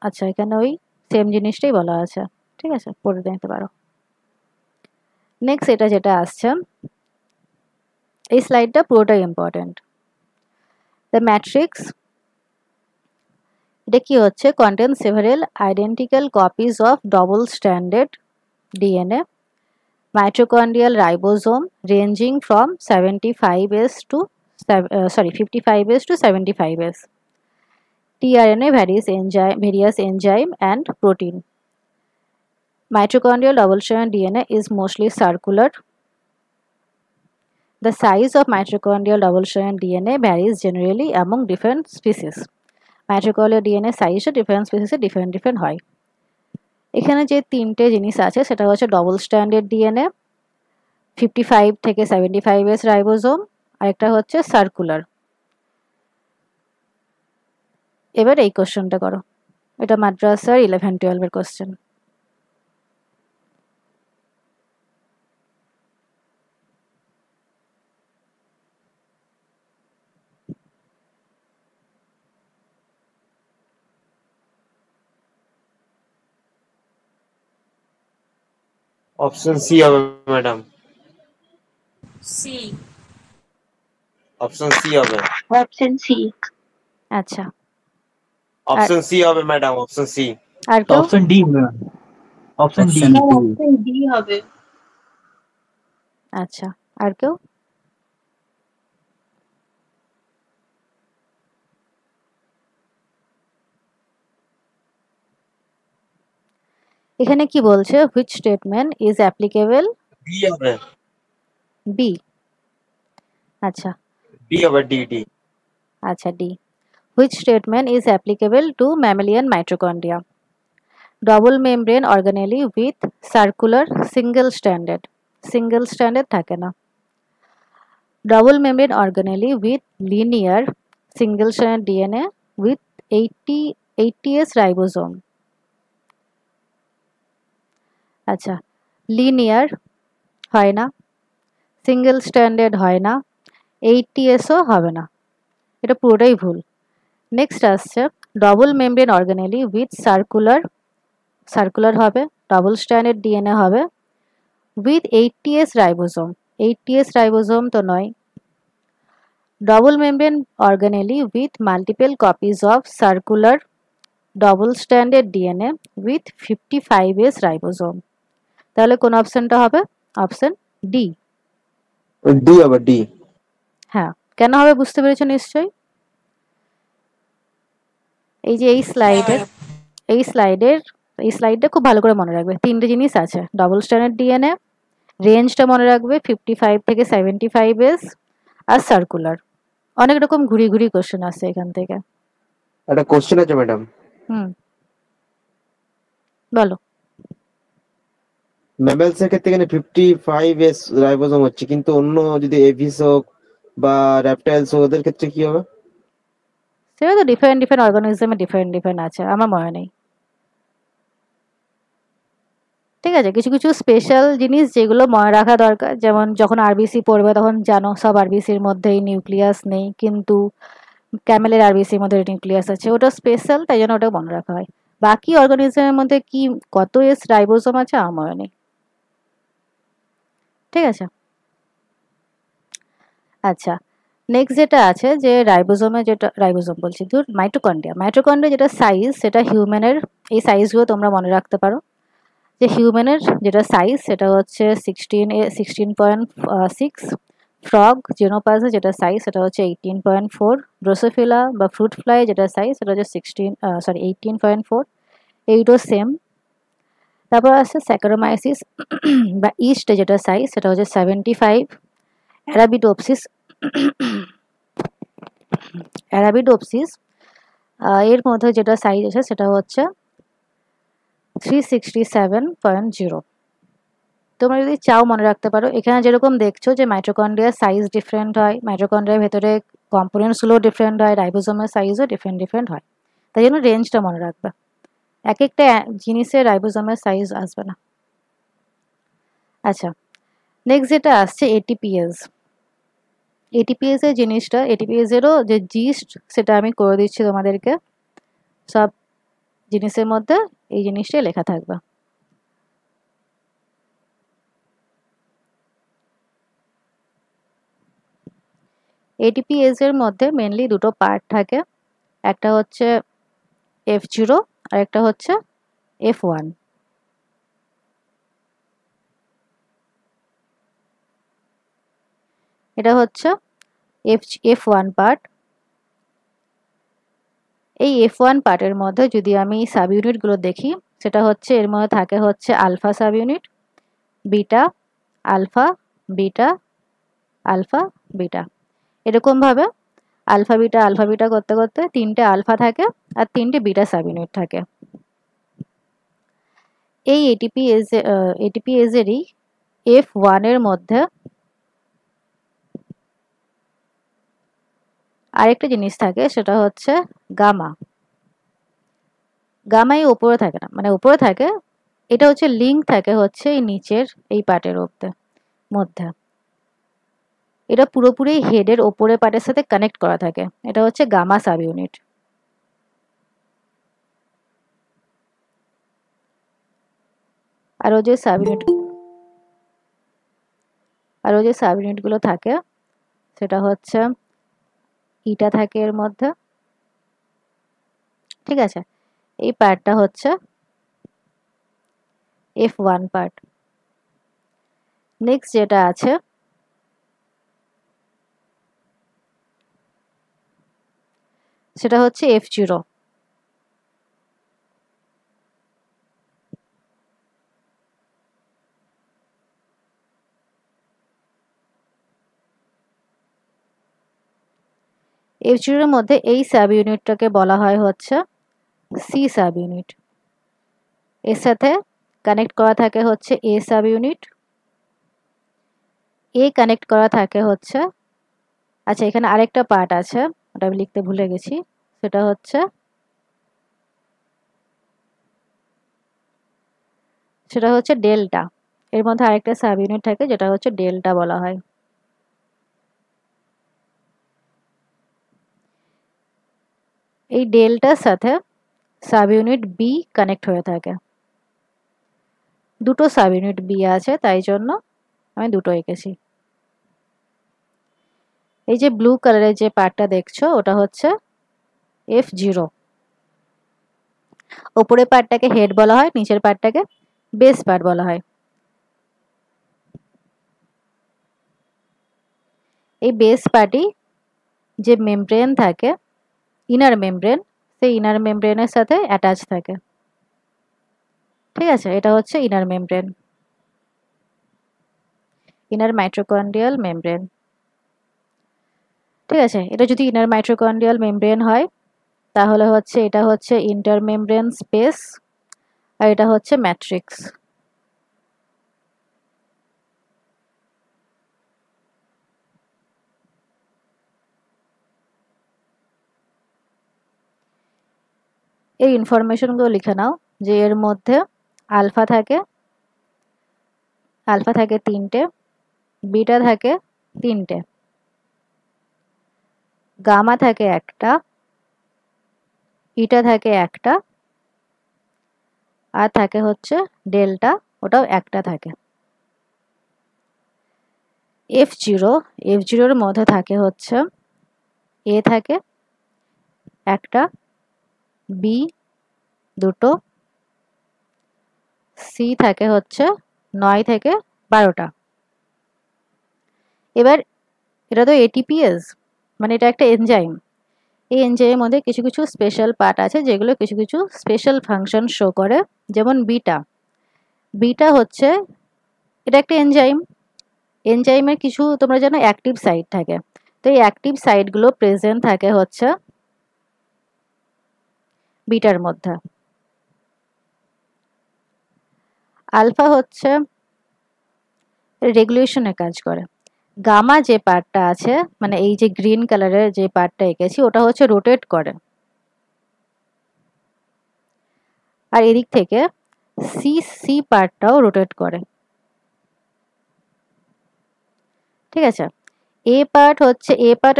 আচ্ছা এখানে ওই সেম জিনিসটাই বলা আছে, ঠিক আছে পড়ে নিতে পারো। নেক্সট এটা যেটা আসছে, এই স্লাইডটা পুরোটাই ইম্পর্টেন্ট। The matrix এটা কি হচ্ছে, contains several identical copies of double stranded DNA, mitochondrial ribosome ranging from 75S to 55S to 75S, tRNA, various enzyme and protein. Mitochondrial double-stranded DNA is mostly circular. The size of mitochondrial double-stranded DNA varies generally among different species. Mitochondrial DNA size different species different হয়। এখানে যে তিনটে জিনিস আছে সেটা হচ্ছে ডবল স্ট্যান্ডার্ড ডিএনএ, 55 থেকে 75S রাইবোজোম, আর একটা হচ্ছে সার্কুলার। এবার এই কোশ্চেনটা করো, এটা মাদ্রাসার 11-12 এর কোশ্চেন। অপশন সি হবে ম্যাডাম, সি। অপশন সি হবে, অপশন সি। আচ্ছা, অপশন সি হবে ম্যাডাম, অপশন সি। আর কেউ? Option D, option D. Option D হবে। আচ্ছা, আর কেউ? এখানে কি বলছে, which statement is applicable? D হবে, বি। আচ্ছা, ডি হবে, ডি ডি। আচ্ছা, D. Which statement is applicable to mammalian mitochondria? Double membrane organelle with circular single stranded থাকে না। Double membrane organelle with linear single stranded DNA with 80S ribosome। আচ্ছা, লিনিয়ার হয় না, সিঙ্গেল স্ট্যান্ডার্ড হয় না, 80Sও হবে না, এটা পুরোটাই ভুল। নেক্সট আসছে double membrane organelle with circular হবে, ডবল স্ট্যান্ডার্ড ডিএনএ হবে with 80S ribosome. 80S ribosome তো নয়। Double membrane organelle with multiple copies of circular double standard DNA with 55S ribosome. তাহলে কোন অপশনটা হবে? Option D. ডি হবে, ডি। হ্যাঁ, কেন হবে বুঝতে পেরেছো নিশ্চয়ই। এই যে এই স্লাইডটা খুব ভালো করে মনে রাখবে, তিনটে জিনিস আছে, ডবল স্ট্যান্ডার্ড ডিএনএ, রেঞ্জটা মনে রাখবে 55 থেকে 75S, আর সার্কুলার। অনেক রকম ঘুরি ঘুরি কোশ্চেন আসছে এখান থেকে। একটা কোশ্চেন আছে ম্যাডাম, বলো। ম্যামেলস এর ক্ষেত্রে এখানে 55S রাইবোজোম হচ্ছে, কিন্তু অন্য যদি এভিস হোক বা রেপটাইলস হোক ওদের ক্ষেত্রে কি হবে? সেটা তো ডিফারেন্ট অর্গানিজমে ডিফারেন্ট আছে, আমার মনে নেই। ঠিক আছে, কিছু কিছু স্পেশাল জিনিস যেগুলো মনে রাখা দরকার, যেমন যখন আরবিসি পড়বে তখন জানো সব আরবিসির মধ্যেই নিউক্লিয়াস নেই, কিন্তু ক্যামেলের আরবিসির মধ্যে নিউক্লিয়াস আছে, ওটা স্পেশাল, তাই জন্য ওটা মনে রাখা হয়। বাকি অর্গানিজমের মধ্যে কি কত এস রাইবোজোম আছে আমার মনে নেই। ঠিক আছে, আচ্ছা, নেক্সট যেটা আছে যে রাইবোজোম বলছি, ধর মাইটোকন্ড্রিয়া যেটা সাইজ, সেটা হিউম্যানের, এই সাইজগুলো তোমরা মনে রাখতে পারো, যে হিউম্যানের যেটা সাইজ সেটা হচ্ছে 16.6, ফ্রগ জেনোপাসে যেটা সাইজ সেটা হচ্ছে 18.4, ড্রোসোফিলা বা ফ্রুট ফ্লাই যেটা সাইজ সেটা হচ্ছে 18.4, এইটাও সেম। তারপর আছে স্যাকারোমাইসিস বা ইস্ট যেটা সাইজ সেটা হচ্ছে 75, অ্যারাবিডোপসিস এর মধ্যে যেটা সাইজ আছে সেটা হচ্ছে 367.0। তোমরা যদি চাও মনে রাখতে পারো, এখানে যেরকম দেখছো যে মাইটোকন্ড্রিয়ার সাইজ ডিফারেন্ট হয়, মাইটোকন্ড্রিয়ার ভেতরে কম্পোনেন্টসগুলো ডিফারেন্ট হয়, রাইবোজোমের সাইজও ডিফারেন্ট হয়, তাই জন্য রেঞ্জটা মনে রাখবে, এক একটা জিনিসের রাইবোজোমের সাইজ আসবে না। আচ্ছা, নেক্সট যেটা আসছে এটিপিএস এর জিনিসটা, এটিপিএস এরও যে জিস্ট সেটা আমি করে দিচ্ছি তোমাদেরকে, সব জিনিসের মধ্যে এই জিনিসটাই লেখা থাকবে। এটিপিএস এর মধ্যে মেনলি দুটো পার্ট থাকে, একটা হচ্ছে F0 আর একটা হচ্ছে F1। এটা হচ্ছে F1 পার্ট। এই F1 পার্টের মধ্যে যদি আমি সাব ইউনিটগুলো দেখি, সেটা হচ্ছে এর মধ্যে থাকে হচ্ছে alpha subunit, beta, alpha, beta, alpha, beta. এরকমভাবে আলফা বিটা করতে করতে 3টে আলফা থাকে আর 3টে বিটা সাব ইউনিট থাকে। এই এটিপিএসেরই F1 এর মধ্যে আরেকটা জিনিস থাকে, সেটা হচ্ছে গামা। গামা এই উপরে থাকে না, মানে উপরে থাকে, এটা হচ্ছে লিঙ্ক থাকে হচ্ছে এই নিচের এই পার্টের মধ্যে। এটা পুরোপুরি হেডের ওপরের পার্টের সাথে কানেক্ট করা থাকে। এটা হচ্ছে গামা সাব ইউনিট। আরও যে সাব ইউনিটগুলো থাকে সেটা হচ্ছে ইটা থাকে এর মধ্যে, ঠিক আছে। এই পার্টটা হচ্ছে F1 পার্ট। নেক্সট যেটা আছে সেটা হচ্ছে F0। F0 এর মধ্যে এই সাব ইউনিটটাকে বলা হয় হচ্ছে সি সাব ইউনিট। এর সাথে কানেক্ট করা থাকে হচ্ছে a sub unit. A connect করা থাকে হচ্ছে, আচ্ছা এখানে আরেকটা পার্ট আছে, ওটা আমি লিখতে ভুলে গেছি, সেটা হচ্ছে ডেল্টা। এর মধ্যে আরেকটা সাব ইউনিট থাকে যেটা হচ্ছে ডেল্টা বলা হয়। এই ডেল্টার সাথে সাব ইউনিট বি কানেক্ট হয়ে থাকে। দুটো সাব ইউনিট বি আছে, তাই জন্য আমি দুটো এঁকেছি। এই যে ব্লু কালারের যে পার্টটা দেখছো ওটা হচ্ছে F0। ওপরের পার্টটাকে হেড বলা হয়, নিচের পার্টটাকে বেস পার্ট বলা হয়। এই বেস পার্টই যে মেমব্রেন থাকে, ইনার মেমব্রেন, সেই ইনার মেমব্রেনের সাথে অ্যাটাচ থাকে, ঠিক আছে। এটা হচ্ছে inner membrane, inner mitochondrial membrane, ঠিক আছে। এটা যদি ইনার মাইটোকন্ড্রিয়াল মেমব্রেন হয় তাহলে হচ্ছে এটা হচ্ছে ইন্টারমেমব্রেন স্পেস আর এটা হচ্ছে ম্যাট্রিক্স। এই ইনফরমেশনগুলো লিখে নাও যে এর মধ্যে আলফা থাকে 3টে, বিটা থাকে 3টে, গামা থাকে 1টা, ইটা থাকে 1টা, আর থাকে হচ্ছে ডেল্টা, ওটাও 1টা থাকে। F0 এর মধ্যে থাকে হচ্ছে এ থাকে 1টা, বি 2টো, সি থাকে হচ্ছে 9 থেকে 12টা। এবার এটা তো এটিপিএস, মানে এটা একটা এনজাইম। এই এনজাইমের মধ্যে কিছু কিছু স্পেশাল পার্ট আছে যেগুলো কিছু কিছু স্পেশাল ফাংশন শো করে। যেমন বিটা হচ্ছে, এটা একটা এনজাইমের কিছু তোমরা জানো অ্যাক্টিভ সাইট থাকে, তো এই অ্যাক্টিভ সাইটগুলো প্রেজেন্ট থাকে হচ্ছে বিটার মধ্যে। আলফা হচ্ছে রেগুলেশনে কাজ করে। গামা যে পার্টটা আছে, মানে এই যে গ্রিন কালারের যে পার্টটা এঁকেছি, ওটা হচ্ছে রোটেট করে। আর এদিক থেকে সি পার্টটাও রোটেট করে, ঠিক আছে। এ পার্ট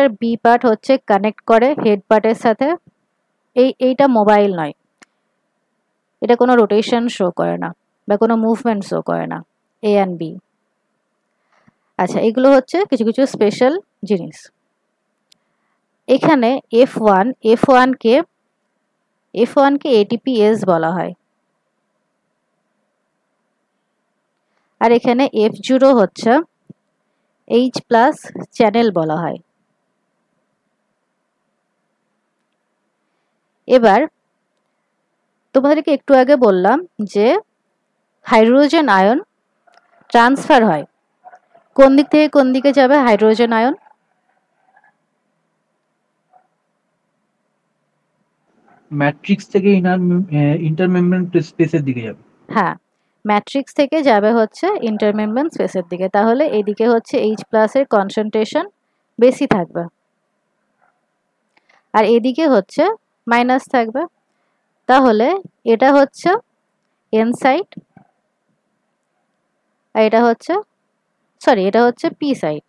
আর বি পার্ট হচ্ছে কানেক্ট করে হেড পার্টের সাথে। এইটা মোবাইল নয়, এটা কোনো রোটেশন শো করে না বা কোনো মুভমেন্ট শো করে না, এ অ্যান্ড বি। আচ্ছা, এগুলো হচ্ছে কিছু কিছু স্পেশাল জিনিস। এখানে F1 কে F1 কে ATPase বলা হয়, আর এখানে F0 হচ্ছে H+ চ্যানেল বলা হয়। এবার তোমাদেরকে একটু আগে বললাম যে হাইড্রোজেন আয়ন ট্রান্সফার হয়, কোন দিক থেকে কোন দিকে যাবে হাইড্রোজেন আয়ন? ম্যাট্রিক্স থেকে ইন্টারমেমব্রেন স্পেসের দিকে যাবে। হ্যাঁ, ম্যাট্রিক্স থেকে যাবে হচ্ছে ইন্টারমেমব্রেন স্পেসের দিকে, তাহলে এইদিকে হচ্ছে H+ এর কনসেন্ট্রেশন বেশি থাকবে, আর এদিকে হচ্ছে মাইনাস থাকবে। তাহলে এটা হচ্ছে এন সাইড, আর এটা হচ্ছে এটা হচ্ছে পি সাইড,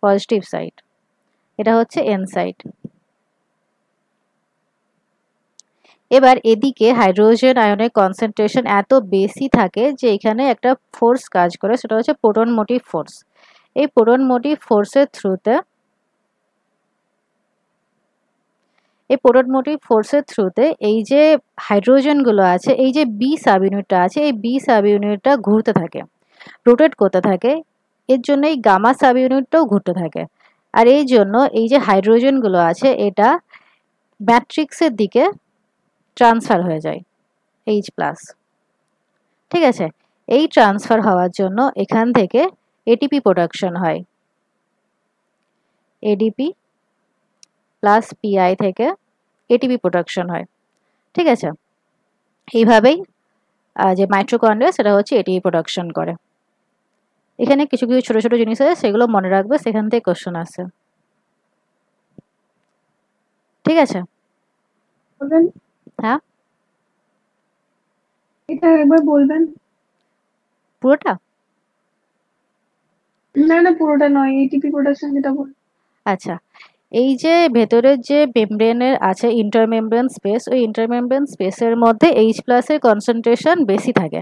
পজিটিভ সাইড, এটা হচ্ছে এন সাইড। এবার এদিকে হাইড্রোজেন আয়নের কনসেন্ট্রেশন এত বেশি থাকে যে এখানে একটা ফোর্স কাজ করে, সেটা হচ্ছে প্রোটন মোটিভ ফোর্স। এই প্রোটন মোটিভ ফোর্সের থ্রুতে এই যে হাইড্রোজেনগুলো আছে, এই যে বি সাব ইউনিটটা আছে, এই বি সাব ইউনিটটা ঘুরতে থাকে, রোটেট করতে থাকে, এর জন্য এই গামা সাব ইউনিটটাও ঘুরতে থাকে, আর এই জন্য এই যে হাইড্রোজেনগুলো আছে এটা ম্যাট্রিক্সের দিকে ট্রান্সফার হয়ে যায় H+। ঠিক আছে, এই ট্রান্সফার হওয়ার জন্য এখান থেকে এটিপি প্রোডাকশন হয়, এডিপি প্লাস পিআই থেকে এটিপি প্রোডাকশন হয়। ঠিক আছে, এইভাবেই যে মাইটোকন্ড্রিয়া সেটা হচ্ছে এটিপি প্রোডাকশন করে। এখানে কিছু কিছু ছোট ছোট জিনিস আছে, সেগুলো মনে রাখবে, সেখান থেকে কোশ্চেন আসে। ঠিক আছে, হ্যাঁ এটা একবার বলবেন? পুরোটা? না না, পুরোটা নয়, এটিপি প্রোডাকশন যেটা বল। আচ্ছা, এই যে ভেতরের যে মেমব্রেনের আছে ইন্টারমেমব্রেন স্পেস, ওই ইন্টারমেমব্রেন স্পেসের মধ্যে H+ এর কনসেন্ট্রেশন বেশি থাকে।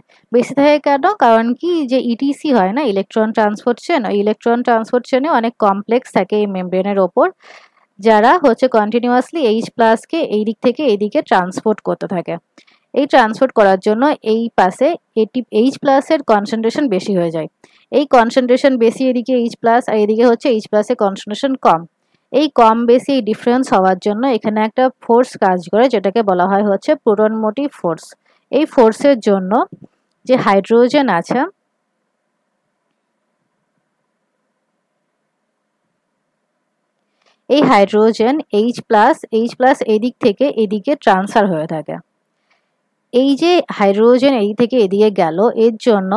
কেন? কারণ কি যে ইটিসি হয় না, ইলেকট্রন ট্রান্সপোর্ট চেন, ওই ইলেকট্রন ট্রান্সপোর্ট চেনে অনেক কমপ্লেক্স থাকে এই মেমব্রেনের ওপর, যারা হচ্ছে কন্টিনিউয়াসলি H+ কে এই দিক থেকে এই দিকে ট্রান্সপোর্ট করতে থাকে। এই ট্রান্সপোর্ট করার জন্য এই পাশে H+ এর কনসেন্ট্রেশন বেশি হয়ে যায়। এই কনসেন্ট্রেশন বেশি এদিকে H+, আর এদিকে হচ্ছে H+ এর কনসেন্ট্রেশন কম। এই কম বেশি ডিফারেন্স হওয়ার জন্য এখানে একটা ফোর্স কাজ করে, যেটাকে বলা হয় হচ্ছে প্রোটন মোটিভ ফোর্স। এই ফোর্সের জন্য যে হাইড্রোজেন আছে, এই হাইড্রোজেন H+ এদিক থেকে এদিকে ট্রান্সফার হয়ে থাকে। এই যে হাইড্রোজেন এই থেকে এদিকে গেল, এর জন্য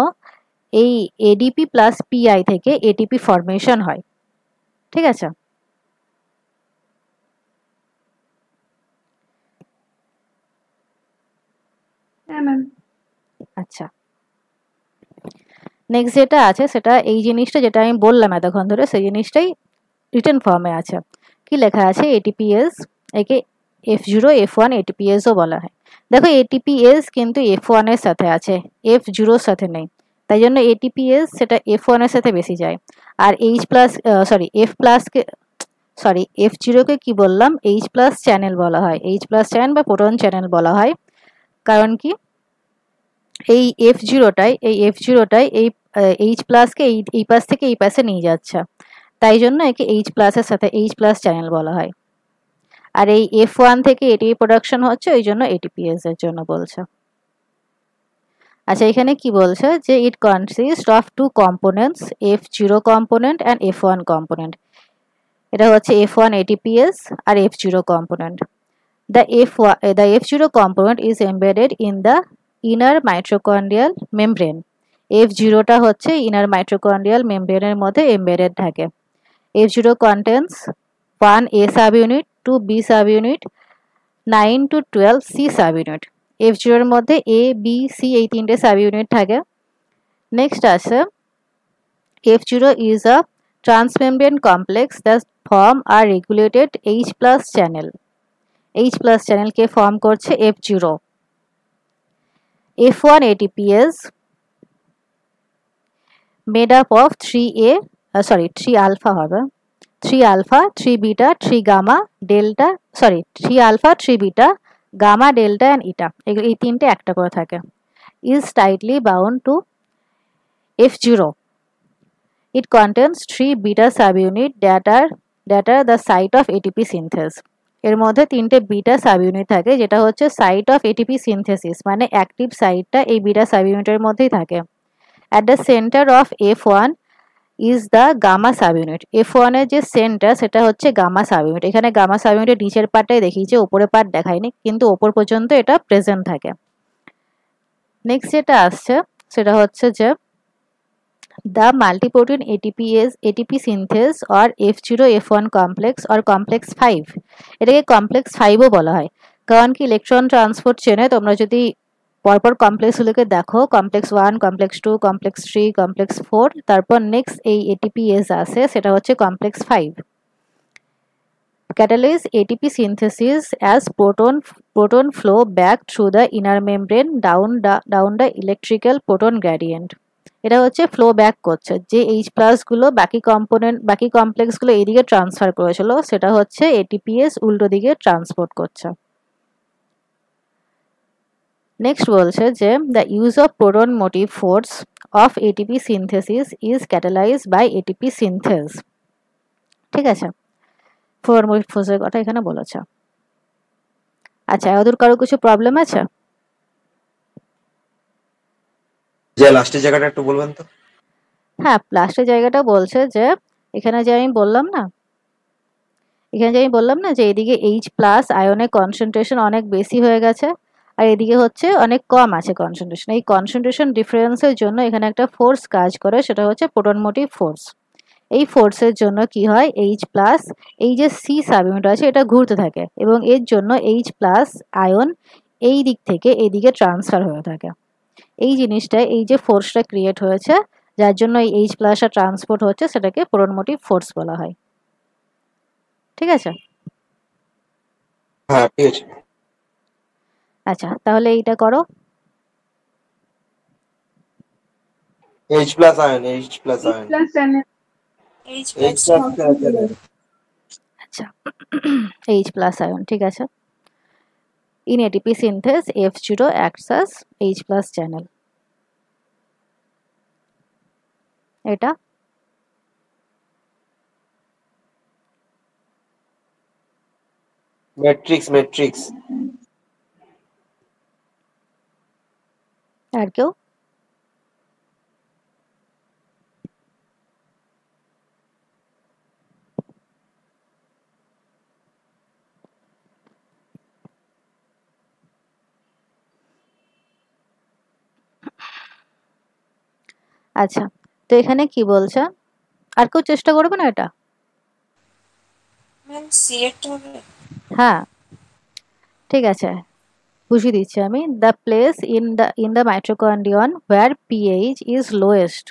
এই এডিপি প্লাস পিআই থেকে এটিপি ফরমেশন হয়। ঠিক আছে, আচ্ছা, নেক্সট যেটা আছে সেটা এই জিনিসটা যেটা আমি বললাম এতক্ষণ ধরে, সেই জিনিসটাই রিটেন ফর্মে আছে। কি লেখা আছে? এটিপিএস, একে F0 F1 এটিপিএসও বলা হয়। দেখো এটিপিএস কিন্তু F1 এর সাথে আছে, F0 এর সাথে নেই, তাই জন্য এটিপিএস সেটা F1 এর সাথে বেশি যায়। আর F0 কে কি বললাম? H+ চ্যানেল বলা হয়, H+ চ্যানেল বা প্রোটন চ্যানেল বলা হয়। কারণ কি এই F0টাই এই H+ কে এই পাশ থেকে এই পাশে নিয়ে যাচ্ছে, তাই জন্য একে H+ এর সাথে H+ চ্যানেল বলা হয়। আর এই F1 থেকে এটিপি প্রোডাকশন হচ্ছে, ওই জন্য এটিপিএস এর জন্য বলছে। আচ্ছা, এখানে কি বলছে যে it consist of two components, F0 component and F1 component. এটা হচ্ছে F1 ATPase R F0 component. The F0 component is embedded in the inner mitochondrial membrane. F0টা হচ্ছে inner mitochondrial membrane এর মধ্যে embedded থাকে। F0 contains 1 A subunit, 2 B subunit, 9 to 12 C subunit. F0 এর মধ্যে A, B, C এই তিনটে সাবইউনিট থাকে। নেক্সট আছে F0 is a transmembrane complex that form a regulated H+ channel. H+ channel K form করছে F0. F1 ATPase made up of 3 alpha হবে, 3 alpha, 3 beta, 3 gamma, 3 alpha, 3 beta, gamma, delta and eta, এই তিনটে একটা করে থাকে। Is tightly bound to F0. It contains 3 beta subunit that are the site of ATP synthesis. এর মধ্যে তিনটে বিটা সাবইউনিট থাকে, যেটা হচ্ছে সাইট অফ এটিপি সিনথেসিস, মানে অ্যাক্টিভ সাইটটা এই বিটা সাবইউনিটের মধ্যেই থাকে। At the centre of F1 is the gamma subunit. F1 এর যে সেন্টার সেটা হচ্ছে গামা সাবইউনিট। এখানে গামা সাবইউনিটের নিচের পার্টটাই দেখিয়েছে, ওপরের পার্ট দেখায়নি, কিন্তু ওপর পর্যন্ত এটা প্রেজেন্ট থাকে। নেক্সট যেটা আসছে সেটা হচ্ছে যে the multiprotein ATP synthase or F0 F1 complex or complex 5, এটাকে কমপ্লেক্স 5ও বলা হয়, কারণ কি ইলেকট্রন ট্রান্সপোর্ট চেনে তোমরা যদি পরপর কমপ্লেক্সগুলোকে দেখো, কমপ্লেক্স 1, কমপ্লেক্স 2, কমপ্লেক্স 3, কমপ্লেক্স 4, তারপর নেক্সট এই ATPase আসে, সেটা হচ্ছে complex 5। catalyze ATP synthesis as proton flow back through the inner membrane down the electrical proton gradient. এটা হচ্ছে ফ্লো ব্যাক করছে, যে H+ গুলো বাকি কমপ্লেক্স গুলো এইদিকে ট্রান্সফার করেছিল, সেটা হচ্ছে ATPase উল্টো দিকে ট্রান্সপোর্ট করছে। নেক্সট বলছে যে the use of proton motive force of ATP synthesis is catalysed by ATP synthase. ঠিক আছে, প্রোটন মোটিভ ফোর্সের কথা এখানে বলেছে। আচ্ছা, ওদের কারো কিছু প্রবলেম আছে? যে লাস্টের জায়গাটা একটু বলবেন তো। হ্যাঁ, লাস্টের জায়গাটা বলছে যে এখানে যে আমি বললাম না যে এদিকে H+ আয়নের কনসেন্ট্রেশন অনেক বেশি হয়ে গেছে, আর এদিকে হচ্ছে অনেক কম আছে কনসেন্ট্রেশন। এই কনসেন্ট্রেশন ডিফারেন্সের জন্য এখানে একটা ফোর্স কাজ করে, সেটা হচ্ছে প্রোটন মোটিভ ফোর্স। এই ফোর্সের জন্য কি হয়, H+, এই যে C সাবইউনিট আছে এটা ঘুরতে থাকে, এবং এর জন্য H+ আয়ন এই দিক থেকে এদিকে ট্রান্সফার হয়ে থাকে। এই জিনিসটা, এই যে ফোর্সটা ক্রিয়েট হয়েছে, যার জন্য এই H+ ট্রান্সপোর্ট হচ্ছে, সেটাকে প্রোটন মোটিভ ফোর্স বলা হয়। ঠিক আছে? হ্যাঁ ঠিক আছে। আচ্ছা, তাহলে এইটা করো। H+ ion, H+ ion, plus channel H H+ plus channel. আচ্ছা, H+ আয়ন, ঠিক আছে। In ATP synthase, F0 acts as H+ channel. এটা ম্যাট্রিক্স। আর কেউ? আচ্ছা, তো এখানে কি বলছে, আর কেউ চেষ্টা করবে না এটা? ম্যাম সি এরটা হবে। হ্যাঁ, ঠিক আছে, বুঝিয়ে দিচ্ছি আমি। The place in the mitochondrion where pH is lowest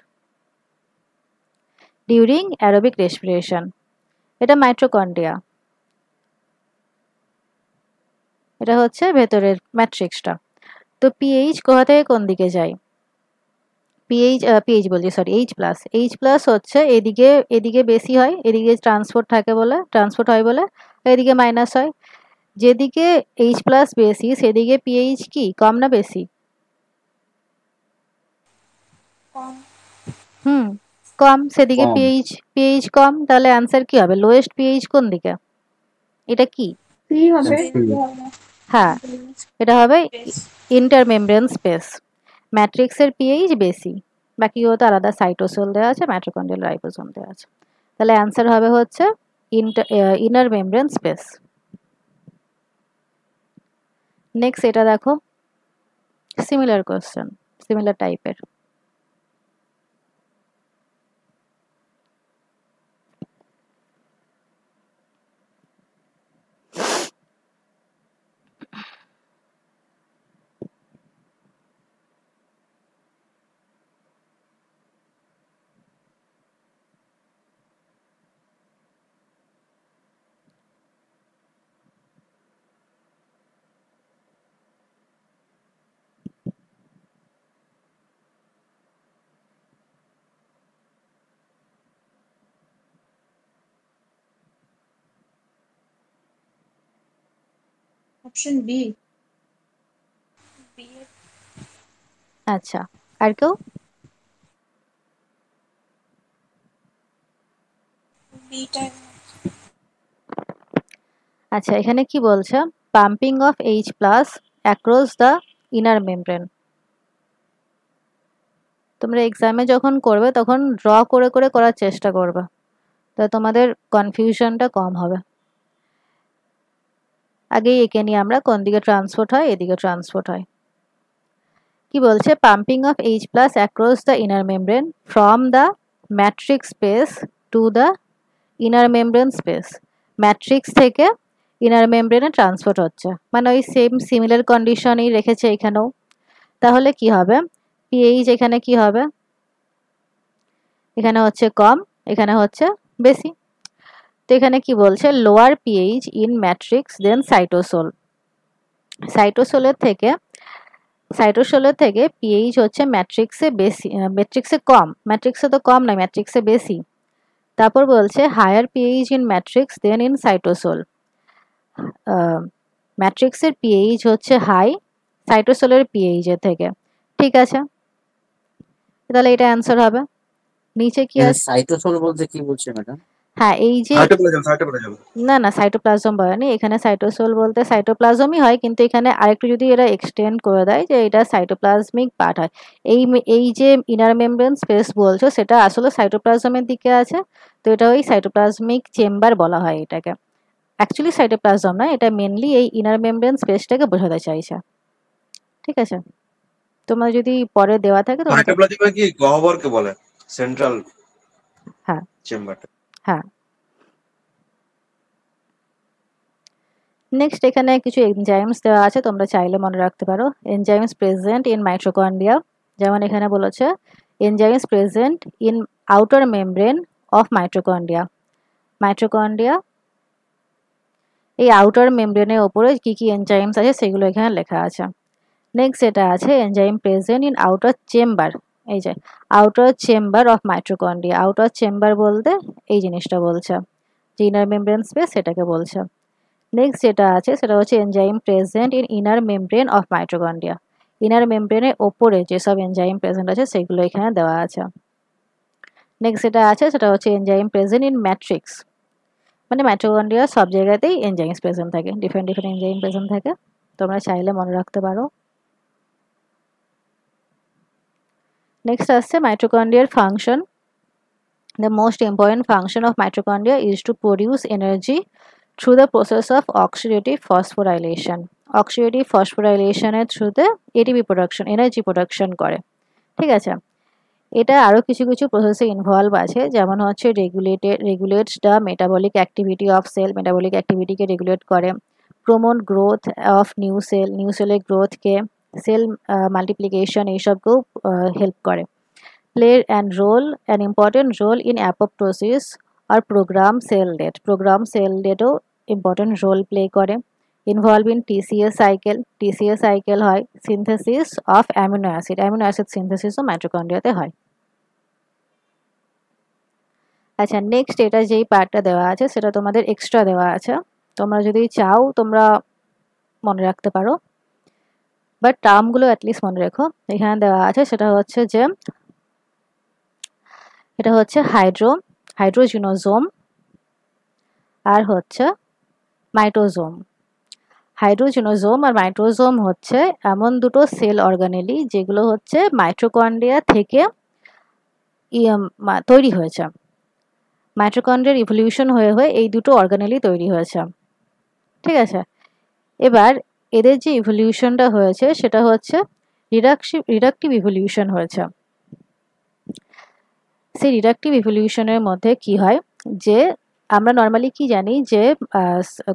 during aerobic respiration, এটা মাইটোকন্ড্রিয়া, এটা হচ্ছে ভেতরের ম্যাট্রিক্সটা। তো পিএইচ কোথা থেকে কোন দিকে যায়? পিএইচ বলছি, সরি, H+ হচ্ছে এদিকে বেশি হয়, এদিকে ট্রান্সপোর্ট হয় বলে, এদিকে মাইনাস হয়। যেদিকে H+ বেশি সেদিকে পিএইচ কি কম না বেশি? কম। কম, সেদিকে পিএইচ কম, তাহলে অ্যান্সার কি হবে? লোয়েস্ট পিএইচ কোন দিকে? এটা কি? সি হবে। হ্যাঁ, এটা হবে ইন্টারমেমব্রেন স্পেস। ম্যাট্রিক্সের পিএইচ বেশি, বাকিগুলো তো আলাদা, সাইটোসোল দেওয়া আছে, মাইটোকন্ড্রিয়াল রাইবোসোম দেওয়া আছে। তাহলে অ্যান্সার হবে হচ্ছে ইনার মেমব্রেন স্পেস। নেক্সট এটা দেখো, সিমিলার কোশ্চেন, সিমিলার টাইপের। Option B. আচ্ছা, আর কেউ? বিটা আচ্ছা, এখানে কি বলছে? Pumping of H plus across the inner membrane. তোমরা এক্সামে যখন করবে তখন ড্র করে করে করার চেষ্টা করবে, তা তোমাদের কনফিউশনটা কম হবে। আগেই এঁকে নিয়ে আমরা কোন দিকে ট্রান্সপোর্ট হয়, এদিকে ট্রান্সপোর্ট হয়। কি বলছে? Pumping of H plus across the inner membrane from the matrix space to the inner membrane space. Matrix থেকে ইনার মেমব্রেনে ট্রান্সপোর্ট হচ্ছে, মানে ওই সেম সিমিলার কন্ডিশনই রেখেছে এখানেও। তাহলে কি হবে? পিএইচ এখানে কি হবে? এখানে হচ্ছে কম, এখানে হচ্ছে বেশি। তো এখানে কি বলছে? লোয়ার পিএইচ ইন ম্যাট্রিক্স দেন সাইটোসোল। সাইটোসোলের থেকে পিএইচ হচ্ছে ম্যাট্রিক্সে বেশি, ম্যাট্রিক্সে কম, ম্যাট্রিক্সে তো কম নয়, ম্যাট্রিক্সে বেশি। তারপর বলছে higher pH in matrix than in cytosol. ম্যাট্রিক্সের পিএইচ হচ্ছে হাই সাইটোসোলের পিএইচ এর থেকে। ঠিক আছে, তাহলে এটা অ্যান্সার হবে। নিচে কি আছে? সাইটোসোল বলতে কি বলছে ম্যাডাম? হ্যাঁ, এই যে না না, সাইটোপ্লাজম বলেনি এখানে। সাইটোসোল বলতে সাইটোপ্লাজমই হয়, কিন্তু এখানে আরেকটু যদি এরা এক্সটেন্ড করে দেয় যে এটা সাইটোপ্লাজমিক পার্ট হয়। এই যে ইনার মেমব্রেন স্পেস বলছো সেটা আসলে সাইটোপ্লাজমের দিকে আছে, তো এটা ওই সাইটোপ্লাজমিক চেম্বার বলা হয় এটাকে। অ্যাকচুয়ালি সাইটোপ্লাজম না, এটা মেনলি এই ইনার মেমব্রেন স্পেসটাকে বোঝাতে চাইছে। ঠিক আছে, তোমার যদি পরে দেওয়া থাকে তো সাইটোপ্লাজমে কি গহ্বরকে বলে, সেন্ট্রাল হ্যাঁ চেম্বারটা। হ্যাঁ। নেক্সট এখানে কিছু এনজাইমস দেওয়া আছে, তোমরা চাইলে মনে রাখতে পারো। এনজাইমস প্রেজেন্ট ইন মাইটোকন্ড্রিয়া, যেমন এখানে বলেছে enzymes present in outer membrane of mitochondria. Mitochondria এই আউটার মেমব্রেনের ওপরে কি কি এনজাইমস আছে সেগুলো এখানে লেখা আছে। নেক্সট এটা আছে enzyme present in outer chamber. এই যে outer chamber of mitochondria, outer chamber বলতে এই জিনিসটা বলছে, যে ইনার মেমব্রেন স্পেস সেটাকে বলছে। নেক্সট যেটা আছে সেটা হচ্ছে enzyme present in inner membrane of mitochondria. Inner মেমব্রেনের ওপরে যেসব এনজাইম প্রেজেন্ট আছে সেগুলো এখানে দেওয়া আছে। নেক্সট যেটা আছে সেটা হচ্ছে এনজাইম প্রেজেন্ট ইন ম্যাট্রিক্স, মানে মাইটোকন্ড্রিয়া সব জায়গাতেই এনজাইমস প্রেজেন্ট থাকে, ডিফারেন্ট ডিফারেন্ট এনজাইম প্রেজেন্ট থাকে, তোমরা চাইলে মনে রাখতে পারো। নেক্সট আসছে মাইটোকন্ড্রিয়ার function. The most important function of mitochondria is to produce energy through the process of oxidative phosphorylation. Oxidative phosphorylation এর থ্রুতে এটিপি প্রোডাকশন, এনার্জি প্রোডাকশন করে। ঠিক আছে, এটা আরও কিছু কিছু প্রসেসে ইনভলভ আছে, যেমন হচ্ছে regulates the metabolic activity of cell, metabolic অ্যাক্টিভিটিকে রেগুলেট করে। প্রমোট গ্রোথ অফ নিউ সেলের গ্রোথকে, সেল মাল্টিপ্লিকেশন এইসবকেও হেল্প করে। Play an important role in apoptosis or program cell death. Program cell deathও important role play করে। Involve in TCA cycle, TCA cycle হয় synthesis of amino acid, amino acid synthesis ও মাইটোকন্ড্রিয়াতে হয়। আচ্ছা, নেক্সট এটা যেই পার্টটা দেওয়া আছে সেটা তোমাদের এক্সট্রা দেওয়া আছে, তোমরা যদি চাও তোমরা মনে রাখতে পারো, বাট টার্মগুলো অ্যাটলিস্ট মনে রেখো। এখানে দেওয়া আছে সেটা হচ্ছে যে এটা হচ্ছে হাইড্রোজিনোজোম আর হচ্ছে মাইটোজোম। হাইড্রোজিনোজোম আর মাইটোজোম হচ্ছে এমন দুটো সেল অর্গানেলি যেগুলো হচ্ছে মাইটোকন্ড্রিয়া থেকে তৈরি হয়েছে। মাইটোকন্ড্রিয়ার ইভলিউশন হয়ে হয়ে এই দুটো অর্গানেলি তৈরি হয়েছে। ঠিক আছে, এবার এদের যে ইভলিউশনটা হয়েছে সেটা হচ্ছে রিডাকটিভ ইভলিউশন হয়েছে। সেই রিডাকটিভ ইভলিউশনের মধ্যে কি হয়, যে আমরা নর্মালি কি জানি যে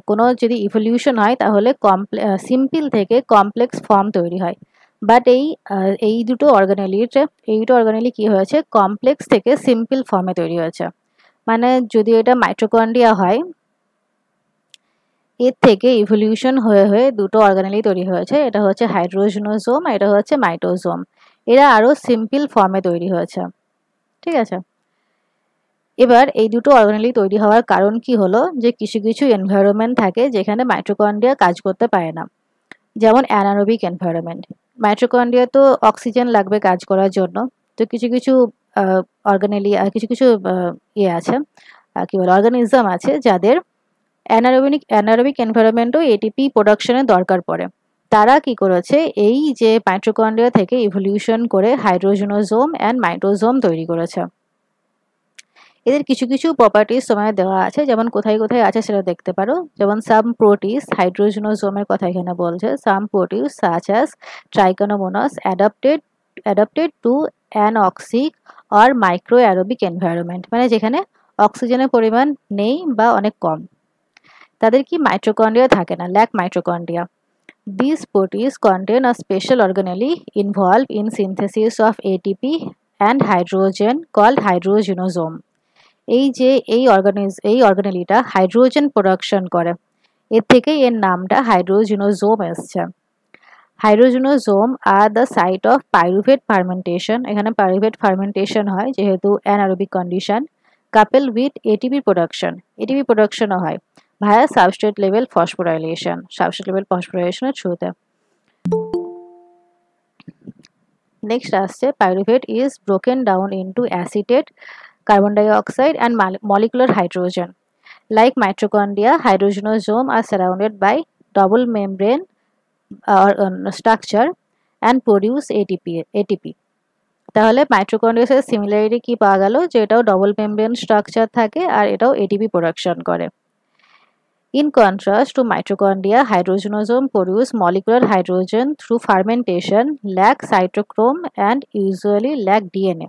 কোনো যদি ইভলিউশন হয় তাহলে সিম্পল থেকে কমপ্লেক্স ফর্ম তৈরি হয়, বাট এই দুটো অর্গানেলি কি হয়েছে, কমপ্লেক্স থেকে সিম্পল ফর্মে তৈরি হয়েছে। মানে যদি এটা মাইটোকন্ড্রিয়া হয়, এর থেকে ইভলিউশন হয়ে হয়ে দুটো অর্গানেলি তৈরি হয়েছে, এটা হচ্ছে হাইড্রোজিনোজোম আর এটা হচ্ছে মাইটোজোম। এরা আরও সিম্পল ফর্মে তৈরি হয়েছে। ঠিক আছে, এবার এই দুটো অর্গানেলি তৈরি হওয়ার কারণ কি হলো, যে কিছু কিছু এনভায়রনমেন্ট থাকে যেখানে মাইটোকন্ড্রিয়া কাজ করতে পারে না। যেমন অ্যানারোবিক এনভায়রনমেন্ট। মাইটোকন্ড্রিয়া তো অক্সিজেন লাগবে কাজ করার জন্য, তো কিছু কিছু অর্গানেলি কিছু কিছু ইয়ে আছে, কি বলে, অর্গানিজম আছে যাদের অ্যানারোবিক এনভায়রনমেন্টও এটিপি প্রোডাকশনের দরকার পড়ে। তারা কি করেছে, এই যে মাইটোকন্ড্রিয়া থেকে ইভলিউশন করে হাইড্রোজেনোজোম অ্যান্ড মাইটোজোম তৈরি করেছে। এদের কিছু কিছু প্রপার্টিজ তোমায় দেওয়া আছে, যেমন কোথায় কোথায় আছে সেটা দেখতে পারো। যেমন সাম প্রোটিস, হাইড্রোজেনোজোমের কথা এখানে বলছে। Some protists such as Trichomonas adapted to anoxic or micro aerobic environment, মানে যেখানে অক্সিজেনের পরিমাণ নেই বা অনেক কম, তাদের কি মাইটোকন্ড্রিয়া থাকে না, lack mitochondria. These proteins contain a special organelle involved in synthesis of ATP and hydrogen called hydrogenosome. এই যে এই অর্গানেলিটা হাইড্রোজেন প্রোডাকশন করে, এর থেকে এর নামটা হাইড্রোজেনোজোম এসছে। Hydrogenosome are the site of pyruvate fermentation, এখানে পাইরুভেট ফার্মেন্টেশন হয় যেহেতু anaerobic condition, couple with ATP প্রোডাকশনও হয় ভায়া সাবস্ট্রেট লেভেল ফসফোরাইলেশনের থ্রুতে। নেক্সট আসছে pyruvate is broken down into acetate, carbon dioxide and molecular hydrogen. Like mitochondria, hydrogenosome are surrounded by double membrane structure and produce ATP. তাহলে মাইটোকন্ড্রিয়ার সাথে সিমিলারিটি কি পাওয়া গেল, যে এটাও ডবল মেমব্রেন স্ট্রাকচার থাকে আর এটাও এটিপি প্রোডাকশন করে। In contrast to mitochondria, hydrogenosome produce molecular hydrogen through fermentation, lack cytochrome and usually lack DNA.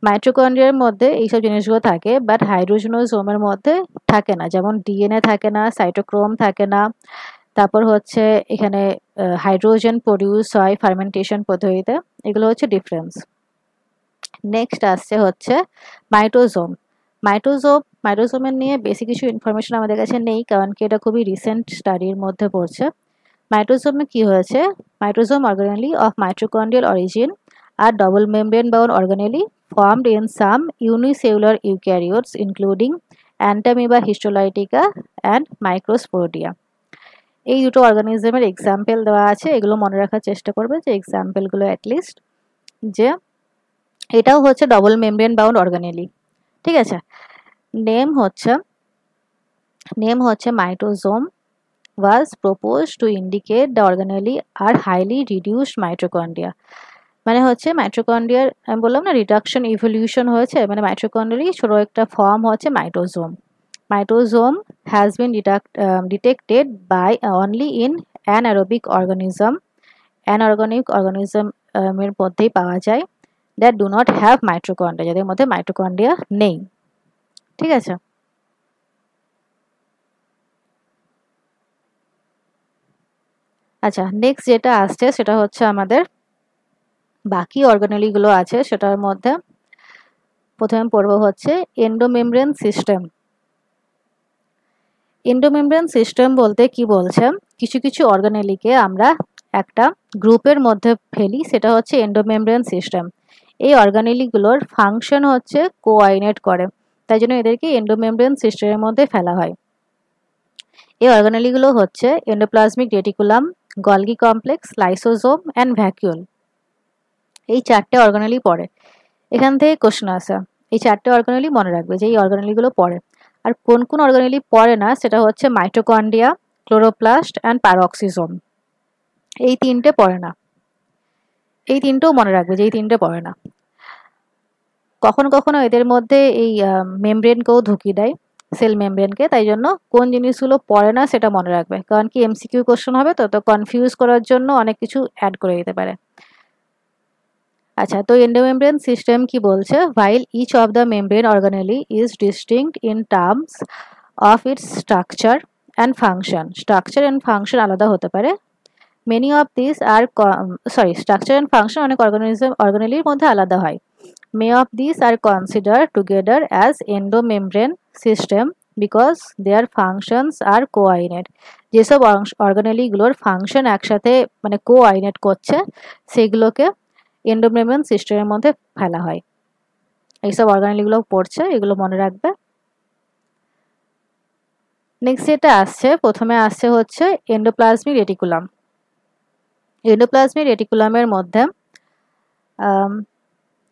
মাইটোকন্ড্রিয়ার মধ্যে এইসব জিনিসগুলো থাকে, বাট হাইড্রোজেনোজোমের মধ্যে থাকে না, যেমন ডিএনএ থাকে না, সাইটোক্রোম থাকে না, তারপর হচ্ছে এখানে হাইড্রোজেন প্রডিউস হয় ফার্মেন্টেশন পদ্ধতিতে, এগুলো হচ্ছে ডিফারেন্স। নেক্সট আসছে হচ্ছে মাইটোজোমের নিয়ে বেশি কিছু ইনফরমেশন আমাদের কাছে নেই, কারণ কি এটা খুবই রিসেন্ট স্টাডির মধ্যে পড়ছে। মাইটোজোমে কি হয়েছে, mitosome organelle of mitochondrial origin are double membrane bound organelle formed in some unicellular eukaryotes including Entamoeba histolytica and Microsporidia. এই দুটো অর্গানিজমের এক্সাম্পল দেওয়া আছে, এগুলো মনে রাখার চেষ্টা করবে যে এক্সাম্পলগুলো অ্যাটলিস্ট, যে এটাও হচ্ছে ডবল মেমব্রেন বাউন্ড অর্গানেলি। ঠিক আছে, নেম হচ্ছে মাইটোজোম was proposed to indicate the organelle are highly reduced mitochondria. মানে হচ্ছে মাইটোকন্ড্রিয়ার, আমি বললাম না রিডাকশন ইভলিউশন হয়েছে, মানে মাইটোকন্ড্রিয়ারই ছোট একটা ফর্ম হচ্ছে mitosome has been detected by only in anaerobic organism এর মধ্যেই পাওয়া যায়, that do not have mitochondria, যাদের মধ্যে মাইটোকন্ড্রিয়া নেই। ঠিক আছে, আচ্ছা নেক্সট যেটা আসছে সেটা হচ্ছে আমাদের বাকি অর্গানেলিগুলো আছে, সেটার মধ্যে প্রথমে পড়ব হচ্ছে এন্ডোমেমব্রেন সিস্টেম বলতে কি বলছে, কিছু কিছু অর্গানেলিকে আমরা একটা গ্রুপের মধ্যে ফেলি, সেটা হচ্ছে এন্ডোমেমব্রেন সিস্টেম। এই অর্গানেলিগুলোর ফাংশন হচ্ছে কোঅর্ডিনেট করে, তাই জন্য এদেরকে এন্ডোমেমব্রেন সিস্টেমের মধ্যে ফেলা হয়। এই অর্গানেলিগুলো হচ্ছে endoplasmic reticulum, Golgi complex, lysosome and vacuole. এই চারটে অর্গানেলি পড়ে, এখান থেকে কোশ্চেন আসে, এই চারটে অর্গানেলি মনে রাখবে যে এই অর্গানেলিগুলো পড়ে। আর কোন কোন অর্গানেলি পড়ে না সেটা হচ্ছে মাইটোকন্ড্রিয়া, ক্লোরোপ্লাস্ট অ্যান্ড প্যারক্সিজোম, এই তিনটে পড়ে না। এই তিনটেও মনে রাখবে যে এই তিনটে পড়ে না। কখনো কখনো এদের মধ্যে এই মেমব্রেনকেও ঢুকিয়ে দেয়, সেল মেমব্রেনকে, তাই জন্য কোন জিনিসগুলো পড়ে না সেটা মনে রাখবে, কারণ কি এমসিকিউ কোশ্চেন হবে, তো কনফিউজ করার জন্য অনেক কিছু অ্যাড করে দিতে পারে। আচ্ছা, তো এন্ডোমেমব্রেন সিস্টেম কি বলছে, while each of the membrane organelle is distinct in terms of its structure and function আলাদা হতে পারে, many of these are structure and function অনেক অর্গানেলির মধ্যে আলাদা হয়, many of these are considered together as endomembrane system because their functions are coordinate. যেসব অর্গানেলিগুলোর ফাংশন একসাথে মানে কোঅর্ডিনেট করছে সেগুলোকে এন্ডোমেমব্রেন সিস্টেমের মধ্যে ফেলা হয়। এইসব অর্গানেলিগুলো পড়ছে, এগুলো মনে রাখবে। নেক্সট যেটা আসছে, প্রথমে আসছে হচ্ছে এন্ডোপ্লাজমিক রেটিকুলাম। এন্ডোপ্লাজমিক রেটিকুলামের মধ্যে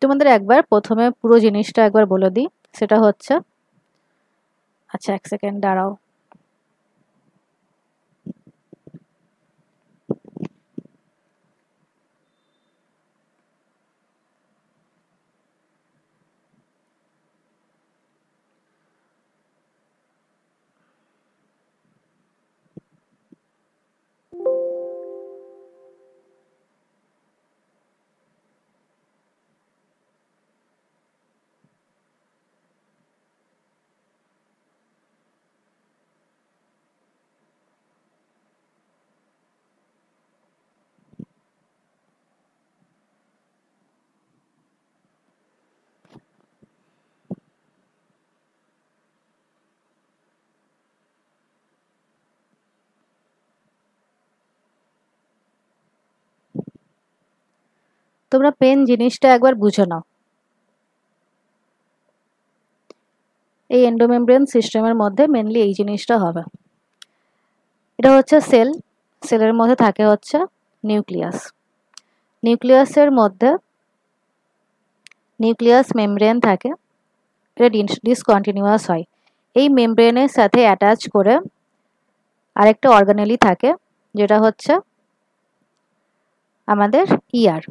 তোমাদের একবার প্রথমে পুরো জিনিসটা একবার বলে দিই। সেটা হচ্ছে, আচ্ছা এক সেকেন্ড দাঁড়াও, তোমরা পেন জিনিসটা একবার বুঝে নাও। এই এন্ডোমেমব্রেন সিস্টেমের মধ্যে মেনলি এই জিনিসটা হবে। এটা হচ্ছে সেল, সেলের মধ্যে থাকে হচ্ছে নিউক্লিয়াস। নিউক্লিয়াসের মধ্যে নিউক্লিয়াস মেমব্রেন থাকে, এটা ডিসকন্টিনিউয়াস হয়। এই মেমব্রেনের সাথে অ্যাটাচ করে আরেকটা অর্গানেলি থাকে, যেটা হচ্ছে আমাদের ইয়ার।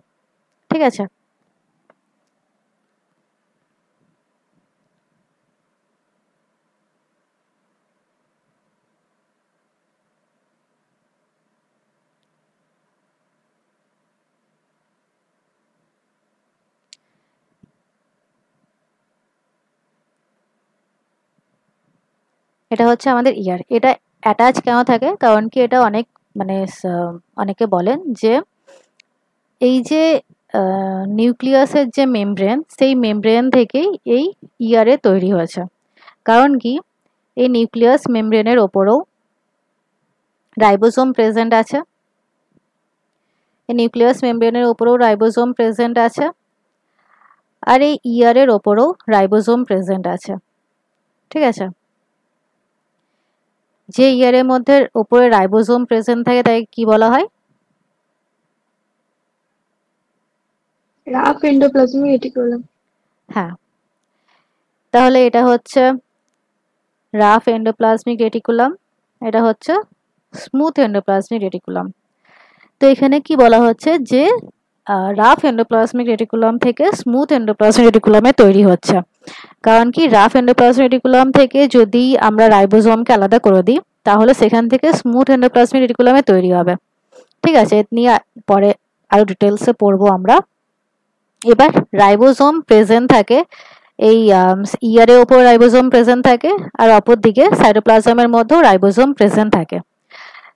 ঠিক আছে, এটা হচ্ছে আমাদের ইয়ার। এটা অ্যাটাচ কেন থাকে, কারণ কি এটা অনেক মানে অনেকে বলেন যে এই যে নিউক্লিয়াসের যে মেমব্রেন, সেই মেমব্রেন থেকেই এই ইয়ারে তৈরি হয়েছে। কারণ কি এই নিউক্লিয়াস মেমব্রেনের ওপরেও রাইবোসোম প্রেজেন্ট আছে, এই নিউক্লিয়াস মেমব্রেনের ওপরেও রাইবোসোম প্রেজেন্ট আছে, আর এই ইয়ারের ওপরেও রাইবোসোম প্রেজেন্ট আছে। ঠিক আছে, যে ইয়ারের মধ্যে ওপরে রাইবোসোম প্রেজেন্ট থাকে তাকে কি বলা হয়? Rough endoplasmic reticulum. হ্যাঁ, তাহলে এটা হচ্ছে রাফ এন্ডোপ্লাজমিক রেটিকুলাম, এটা হচ্ছে স্মুথ এন্ডোপ্লাজমিক রেটিকুলাম। তো এখানে কি বলা হচ্ছে যে রাফ এন্ডোপ্লাজমিক রেটিকুলাম থেকে স্মুথ এন্ডোপ্লাজমিক রেটিকুলামে তৈরি হচ্ছে। কারণ কি রাফ এন্ডোপ্লাজমিক রেটিকুলাম থেকে যদি আমরা রাইবোসোমকে আলাদা করে দিই, তাহলে সেখান থেকে স্মুথ এন্ডোপ্লাজমিক রেটিকুলামে তৈরি হবে। ঠিক আছে, এ নিয়ে পরে আরো ডিটেলসে পড়বো আমরা। এবার রাইবোসোম প্রেজেন্ট থাকে এই ইয়ারের ওপর রাইবোসোম প্রেজেন্ট থাকে, আর অপর দিকে সাইটোপ্লাজমের মধ্যেও রাইবোসোম প্রেজেন্ট থাকে।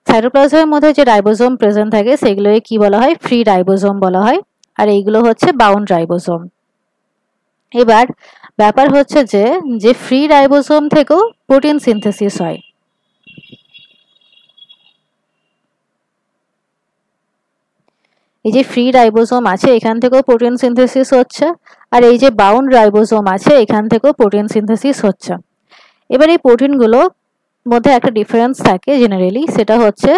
সাইটোপ্লাজমের মধ্যে যে রাইবোসোম প্রেজেন্ট থাকে সেগুলোকে কি বলা হয়? ফ্রি রাইবোসোম বলা হয়, আর এইগুলো হচ্ছে বাউন্ড রাইবোসোম। এবার ব্যাপার হচ্ছে যে ফ্রি রাইবোসোম থেকেও প্রোটিন সিনথেসিস হয়। এই যে ফ্রি রাইবোসোম আছে এখান থেকেও প্রোটিন সিনথেসিস হচ্ছে, আর এই যে বাউন্ড রাইবোসোম আছে এখান থেকেও প্রোটিন সিনথেসিস হচ্ছে। এবার এই প্রোটিনগুলো মধ্যে একটা ডিফারেন্স থাকে জেনারেলি, সেটা হচ্ছে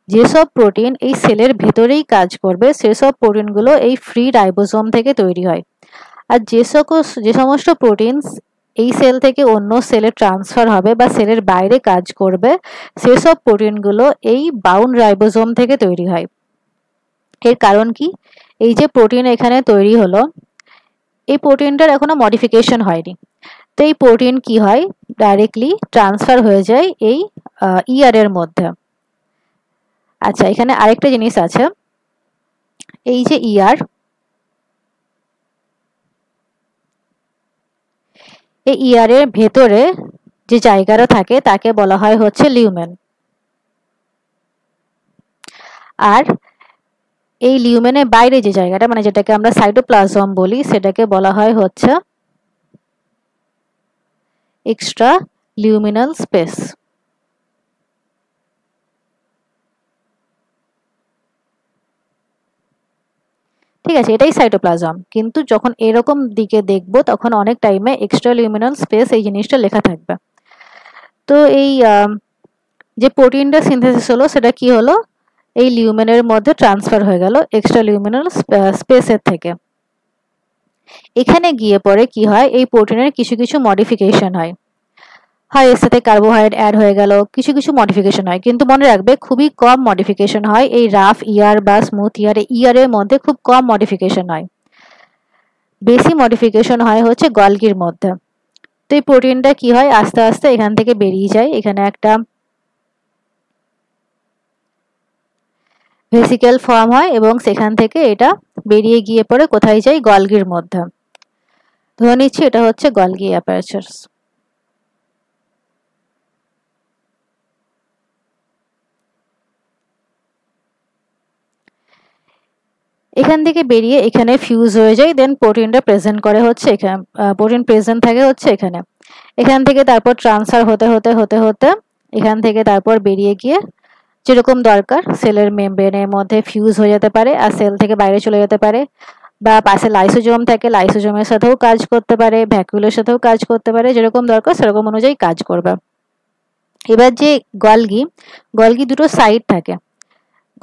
যেসব প্রোটিন এই সেলের ভেতরেই কাজ করবে সেসব প্রোটিনগুলো এই ফ্রি রাইবোসোম থেকে তৈরি হয়, আর যে সমস্ত প্রোটিনস এই সেল থেকে অন্য সেলে ট্রান্সফার হবে বা সেলের বাইরে কাজ করবে সেসব প্রোটিনগুলো এই বাউন্ড রাইবোসোম থেকে তৈরি হয়। এর কারণ কি, এই যে প্রোটিন এখানে তৈরি হলো, এই প্রোটিনটার এখনো মডিফিকেশন হয়নি, তো এই প্রোটিন কি হয়, ডাইরেক্টলি ট্রান্সফার হয়ে যায় এই ইয়ারের মধ্যে। আচ্ছা, এখানে আরেকটা জিনিস আছে, এই যে ইয়ার, এই ইয়ারের ভেতরে যে জায়গাটা থাকে তাকে বলা হয় হচ্ছে লিউমেন, আর এই লিউমেনের বাইরে যে জায়গাটা মানে যেটাকে আমরা সাইটোপ্লাজম বলি সেটাকে বলা হয় হচ্ছে এক্সট্রা লিউমিনাল স্পেস। ঠিক আছে, এটাই সাইটোপ্লাজম, কিন্তু যখন এরকম দিকে দেখবো তখন অনেক টাইমে এক্সট্রা লিউমিনাল স্পেস এই জিনিসটা লেখা থাকবে। তো এই যে প্রোটিনটা সিনথেসিস হলো সেটা কি হলো, এই লিউমেনের মধ্যে ট্রান্সফার হয়ে গেল এক্সট্রা লিউমিনাল স্পেসের থেকে। এখানে গিয়ে পরে কি হয়, এই প্রোটিনের কিছু কিছু মডিফিকেশন হয়, এর সাথে কার্বোহাইড্রেট অ্যাড হয়ে গেল, কিছু কিছু মডিফিকেশন হয়, কিন্তু মনে রাখবে খুবই কম মডিফিকেশন হয়। এই রাফ ইয়ার বা স্মুথ ইয়ারের মধ্যে খুব কম মডিফিকেশন হয়, বেশি মডিফিকেশন হয় হচ্ছে গলগির মধ্যে। তো এই প্রোটিনটা কি হয়, আস্তে আস্তে এখান থেকে বেরিয়ে যায়, এখানে একটা ভেসিকেল ফর্ম হয় এবং সেখান থেকে এটা বেরিয়ে গিয়ে পরে কোথায় যায়, গলগির মধ্যে। ধরে নিচ্ছি এটা হচ্ছে গলগি অ্যাপারচার। এখান থেকে বেরিয়ে এখানে ফিউজ হয়ে যায়, দেন প্রোটিনটা প্রেজেন্ট করে হচ্ছে এখানে, প্রোটিন প্রেজেন্ট থাকে হচ্ছে এখানে। এখান থেকে তারপর ট্রান্সফার হতে হতে হতে হতে এখান থেকে তারপর বেরিয়ে গিয়ে যেরকম দরকার সেলের মেমব্রেনের মধ্যে ফিউজ হয়ে যেতে পারে আর সেল থেকে বাইরে চলে যেতে পারে, বা পাশে লাইসোজোম থাকে, লাইসোজোমের সাথেও কাজ করতে পারে, ভ্যাকুলের সাথেও কাজ করতে পারে, যেরকম দরকার সেরকম অনুযায়ী কাজ করবে। এবার যে গলগি দুটো সাইড থাকে,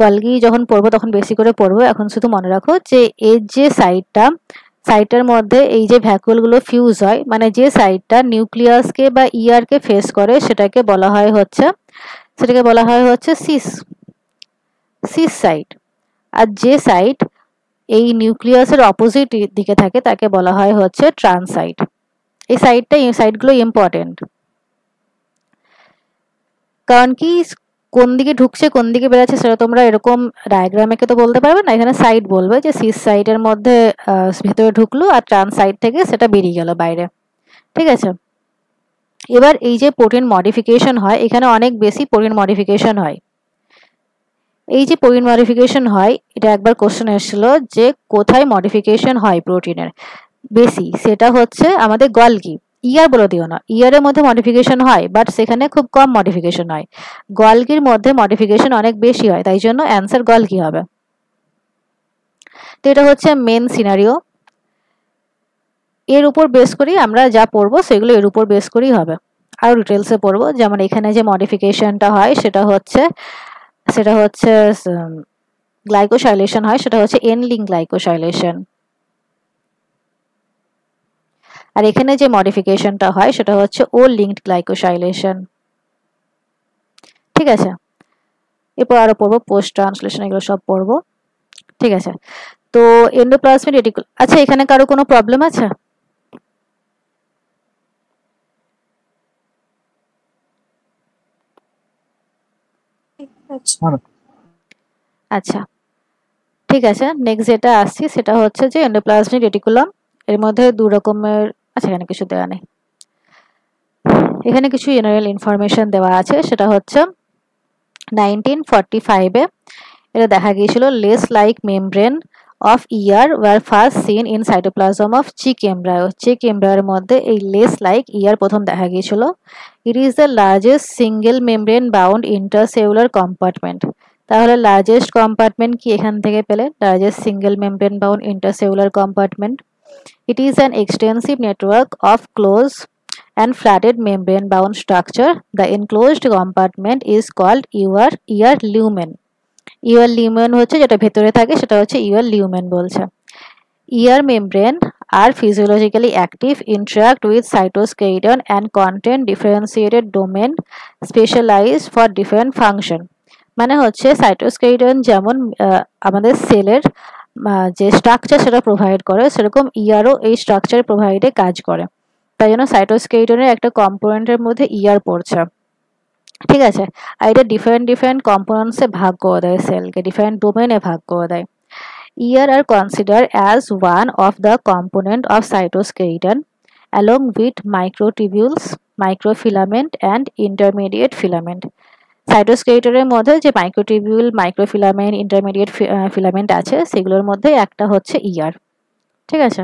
গলগি যখন পড়বো তখন বেশি করে পড়বো, এখন শুধু মনে রাখো যে এর যে সাইডটার মধ্যে এই যে ভ্যাকুলগুলো ফিউজ হয়, মানে যে সাইডটা নিউক্লিয়াসকে বা ইয়ারকে ফেস করে সেটাকে বলা হয় হচ্ছে সিস সাইড। আর যে সাইড এই নিউক্লিয়াসের অপোজিট দিকে থাকে তাকে বলা হয় হচ্ছে ট্রান্স সাইড। এই সাইডগুলো ইম্পর্টেন্ট, কারণ কি কোন দিকে ঢুকছে কোন দিকে বেরোচ্ছে সেটা তোমরা এরকম ডায়াগ্রামে তো বলতে পারবে না, এখানে সাইড বলবে যে সিস সাইডের মধ্যে ভেতরে ঢুকলো আর ট্রান্স সাইড থেকে সেটা বেরিয়ে গেল বাইরে। ঠিক আছে, এবার এই যে প্রোটিন মডিফিকেশন হয়, এখানে অনেক বেশি প্রোটিন মডিফিকেশন হয়। এই যে প্রোটিন মডিফিকেশন হয়, এটা একবার কোশ্চেন এসেছিল যে কোথায় মডিফিকেশন হয় প্রোটিনের বেশি, সেটা হচ্ছে আমাদের গলগি। ইয়ার বলে দিও না, ইয়ারের মধ্যে মডিফিকেশন হয় বাট সেখানে খুব কম মডিফিকেশন হয়, গলগির মধ্যে মডিফিকেশন অনেক বেশি হয়, তাই জন্য অ্যান্সার গলগি হবে। তো এটা হচ্ছে মেন সিনারিও, এর উপর বেস করেই আমরা যা পড়বো সেগুলো এর উপর বেস করেই হবে, আরো ডিটেলসে পড়বো। যেমন এখানে যে মডিফিকেশনটা হয় সেটা হচ্ছে গ্লাইকোসাইলেশন হয়, সেটা হচ্ছে এন লিঙ্ক গ্লাইকোসাইলেশন। আর এখানে যে মডিফিকেশনটা হয় সেটা হচ্ছে ও লিঙ্কড গ্লাইকোসাইলেশন। ঠিক আছে, এরপর আরো পড়বো পোস্ট ট্রান্সলেশন, এগুলো সব পড়বো। ঠিক আছে, তো এন্ডোপ্লাজমিক রেটিকুলাম। আচ্ছা, এখানে কারো কোনো প্রবলেম আছে? আচ্ছা, ঠিক আছে, নেক্সট যেটা আসছি সেটা হচ্ছে যে এন্ডোপ্লাজমিক রেটিকুলাম। এর মধ্যে দু রকমের, আচ্ছা এখানে কিছু দেওয়া নেই, এখানে কিছু জেনারেল ইনফরমেশন দেওয়া আছে। সেটা হচ্ছে 1945-এ এটা দেখা গিয়েছিল lace like membrane of ER were first seen in cytoplasm of chick embryo. Chick এমব্রায়োর মধ্যে এই লেস লাইক ইয়ার প্রথম দেখা গিয়েছিল। It is the largest single membrane bound intercellular compartment. তাহলে লার্জেস্ট কম্পার্টমেন্ট কি এখান থেকে পেলে, largest single membrane bound intercellular compartment. It is an extensive network of closed and flatted membrane bound structure. The enclosed compartment is called ear lumen. Ear lumen হচ্ছে যেটা ভেতরে থাকে সেটা হচ্ছে ear lumen বলছে। Ear membrane are physiologically active, interact with cytoskeleton and contain differentiated domain specialized for different function. মানে হচ্ছে সাইটোস্কেলিটন যেমন আমাদের সেলের যে স্ট্রাকচার সেটা প্রোভাইড করে, সেরকম ইয়ারও এই স্ট্রাকচার প্রোভাইডে কাজ করে, তাই জন্য সাইটোস্কেলিটনের একটা কম্পোনেন্টের মধ্যে ইয়ার পড়ছে। ঠিক আছে, আর এটা ডিফারেন্ট কম্পোনেন্টসে ভাগ করে দেয়, সেলকে ডিফারেন্ট ডোমেনে ভাগ করে দেয়। ER are consider as one of the component of cytoskeleton along with microtubules, microfilament and intermediate filament. সাইটোস্কেলিটনের মধ্যে যে মাইক্রোটিবিউল, মাইক্রোফিলামেন্ট, ইন্টারমিডিয়েট ফিলামেন্ট আছে সেগুলোর মধ্যে একটা হচ্ছে ইয়ার। ঠিক আছে,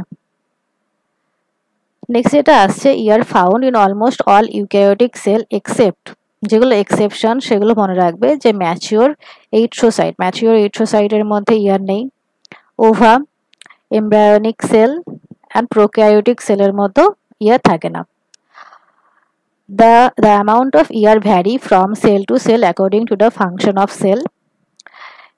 নেক্সট যেটা আসছে, ER found in almost all eukaryotic cell except, যেগুলো এক্সেপশন সেগুলো মনে রাখবে, যে ম্যাচিওর এইট্রোসাইটের মধ্যে ইয়ার নেই, ova, embryonic cell and prokaryotic সেলের মধ্যেও ইয়ার থাকে না। The amount of ear vary from cell to cell according to the function of cell.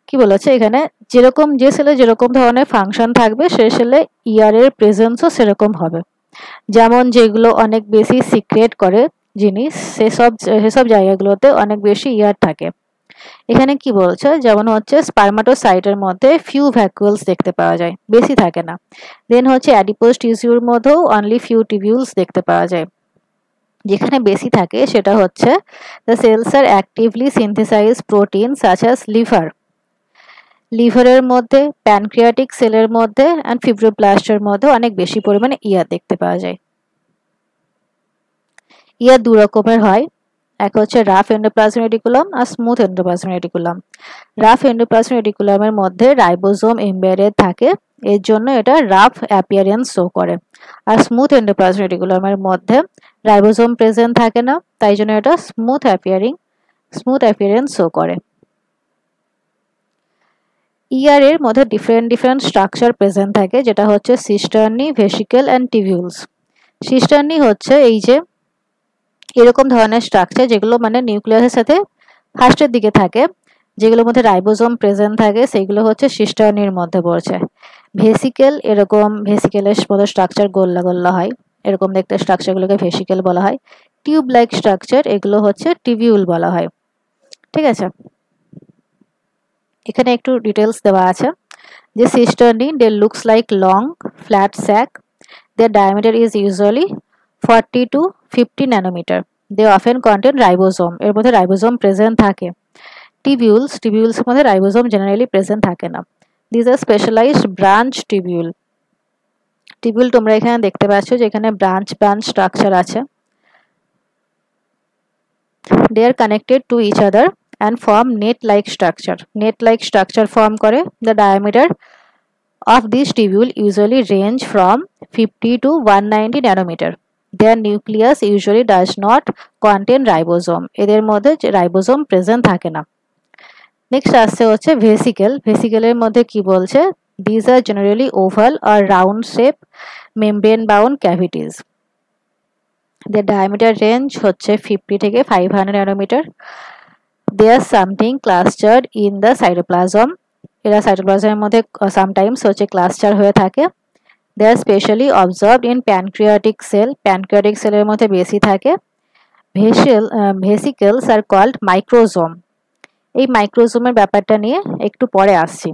কি বলেছে এখানে, যেরকম যে সেলে যেরকম ধরনের ফাংশন থাকবে সে সেলে ইয়ার এর প্রেজেন্সও সেরকম হবে। যেমন যেগুলো অনেক বেশি সিক্রেট করে জিনিস সেসব জায়গাগুলোতে অনেক বেশি ইয়ার থাকে। এখানে কি বলছে, যেমন হচ্ছে স্পারমাটোসাইটের মধ্যে ফিউ ভ্যাকুয়েলস দেখতে পাওয়া যায়, বেশি থাকে না। দেন হচ্ছে অ্যাডিপোজ টিস্যুর মধ্যেও অনলি ফিউ টিবিউলস দেখতে পাওয়া যায়। যেখানে বেশি থাকে সেটা হচ্ছে the cells are actively synthesise protein such as লিভারের মধ্যে, প্যানক্রিয়াটিক সেলের মধ্যে অ্যান্ড ফিব্রোব্লাস্টের মধ্যে অনেক বেশি পরিমাণে ইয়ার দেখতে পাওয়া যায়। ইয়ার দু রকমের হয়, এক হচ্ছে রাফ এন্ডোপ্লাজমিক রেটিকুলাম আর smooth endoplasmic reticulum. Rough endoplasmic রেটিকুলামের মধ্যে রাইবোজোম এমবেডেড থাকে, এর জন্য এটা রাফ অ্যাপিয়ারেন্স শো করে। আর স্মুথ এন্ডোপ্লাজমিক রেটিকুলামের মধ্যে রাইবোজোম প্রেজেন্ট থাকে না, তাই জন্য এটা স্মুথ অ্যাপিয়ারেন্স শো করে। ইয়ার এর মধ্যে ডিফারেন্ট স্ট্রাকচার প্রেজেন্ট থাকে, যেটা হচ্ছে সিস্টার্নি, ভেসিকেল অ্যান্ড টিবিউলস। সিস্টার্নি হচ্ছে এই যে এরকম ধরনের স্ট্রাকচার যেগুলো মানে নিউক্লিয়াসের সাথে ফার্স্টের দিকে থাকে, যেগুলোর মধ্যে রাইবোজোম প্রেজেন্ট থাকে, সেগুলো হচ্ছে সিস্টার্নির মধ্যে পড়ছে। ভেসিকেল, এরকম ভেসিকেলের মতো স্ট্রাকচার গোল্লা গোল্লা হয়, এরকম দেখতে স্ট্রাকচারগুলোকে ভেসিকেল বলা হয়। টিউব লাইক স্ট্রাকচার, এগুলো হচ্ছে টিবিউল বলা হয়। ঠিক আছে, এখানে একটু ডিটেলস দেওয়া আছে যে cisternae they looks like long flat sac, their diameter is usually 40 to 50 nanometer. They often contain ribosome, এর মধ্যে রাইবোজোম প্রেজেন্ট থাকে। টিবিউলস এর মধ্যে রাইবোজোম জেনারেলি প্রেজেন্ট থাকে না। These are specialized branch tubule. Tubule তোমরা এখানে দেখতে পাচ্ছ যে এখানে ব্রাঞ্চ স্ট্রাকচার আছে। They are connected to each other and form net-like structure form করে। The diameter of these tubule usually range from 50 to 190 nanometer. Their nucleus usually does not contain ribosome. এদের মধ্যে রাইবোজোম প্রেজেন্ট থাকে না। নেক্সট আসছে হচ্ছে ভেসিকেলের মধ্যে কি বলছে, these are generally oval or round shape membrane bound cavities. Their diameter range হচ্ছে 50 থেকে 500 nanometer. They are something clustered in the cytoplasm. এরা সাইটোপ্লাজমের মধ্যে সামটাইমস হচ্ছে ক্লাস্টার হয়ে থাকে। They are specially observed in pancreatic সেলের মধ্যে বেশি থাকে। Vesicles are called microsome. এই মাইক্রোজোমের ব্যাপারটা নিয়ে একটু পরে আসছি।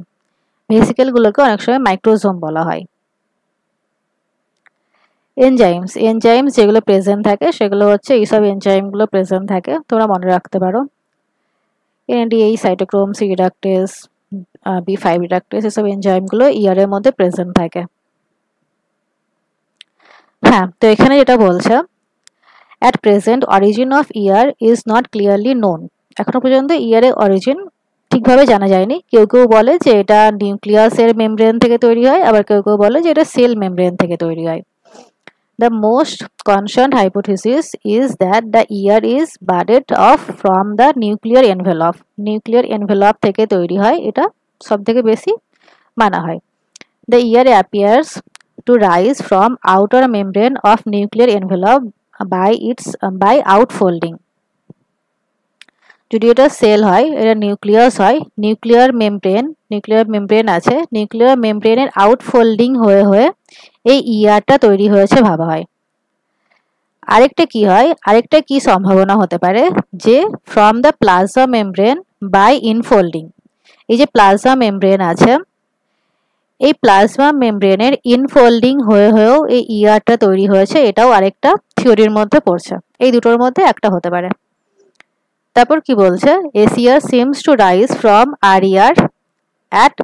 ভেসিকেলগুলোকে অনেক সময় মাইক্রোজোম বলা হয়। এনজাইমস যেগুলো প্রেজেন্ট থাকে সেগুলো হচ্ছে এইসব এনজাইমগুলো প্রেজেন্ট থাকে, তোমরা মনে রাখতে পারো। NADH, সাইটোক্রোম C রিডাকটেস, B5 রিডাকটেস, এসব এনজাইমগুলো ইয়ারের মধ্যে প্রেজেন্ট থাকে। হ্যাঁ, তো এখানে যেটা বলছে, at present origin of ear is not clearly known. এখনো পর্যন্ত ইয়ারের অরিজিন ঠিকভাবে জানা যায়নি। কেউ বলে যে এটা নিউক্লিয়াসের মেমব্রেন থেকে তৈরি হয়, আবার কেউ বলে যে এটা সেল মেমব্রেন থেকে তৈরি হয়। The most concerned hypothesis is that the ear is budded off from the nuclear envelope. Nuclear envelope থেকে তৈরি হয়, এটা সবথেকে বেশি মানা হয়। The ear appears to rise from outer membrane of nuclear envelope by outfolding. যদি এটা সেল হয়, এটা নিউক্লিয়াস হয়, নিউক্লিয়ার মেমব্রেন আছে, নিউক্লিয়ার মেমব্রেনের আউটফোল্ডিং হয়ে এই ইয়ারটা তৈরি হয়েছে ভাবা হয়। আরেকটা কি সম্ভাবনা হতে পারে যে from the plasma membrane by infolding. এই যে প্লাজমা মেমব্রেন আছে, এই প্লাজমা মেমব্রেনের ইনফোল্ডিং হয়েও এই ইয়ারটা তৈরি হয়েছে, এটাও আরেকটা থিওরির মধ্যে পড়ছে। এই দুটোর মধ্যে একটা হতে পারে। তারপর কি বলছে, SER seems to rise from RER at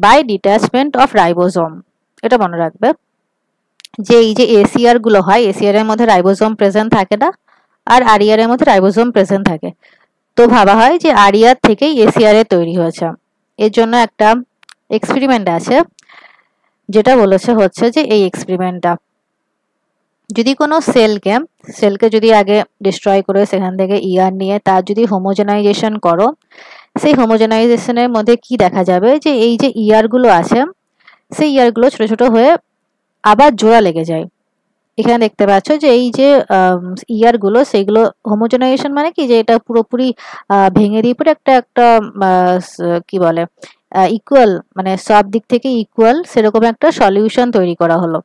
by detachment of ribosome. এটা মনে রাখবে যে এই যে এসিআর গুলো হয়, এসিআর এর মধ্যে রাইবোজোম প্রেজেন্ট থাকে না, আর আরিয়ার এর মধ্যে রাইবোজোম প্রেজেন্ট থাকে। তো ভাবা হয় যে আরিয়ার থেকেই এসিআর এর তৈরি হয়েছে। এর জন্য একটা এক্সপেরিমেন্ট আছে যেটা বলেছে হচ্ছে যে এই এক্সপেরিমেন্টটা যদি কোনো সেলকে যদি আগে ডিস্ট্রয় করে সেখান থেকে ইয়ার নিয়ে তার যদি হোমোজেনাইজেশন করো, সেই হোমোজেনাইজেশনের মধ্যে কি দেখা যাবে যে এই যে ইয়ারগুলো আছে সেই ইয়ারগুলো ছোট ছোট হয়ে আবার জোড়া লেগে যায়। এখানে দেখতে পাচ্ছ যে এই যে ইয়ার গুলো সেগুলো হোমোজেনাইজেশন মানে কি যে এটা পুরোপুরি ভেঙে দিয়ে পরে একটা একটা কি বলে ইকুয়াল মানে সব দিক থেকে ইকুয়াল সেরকম একটা সলিউশন তৈরি করা হলো।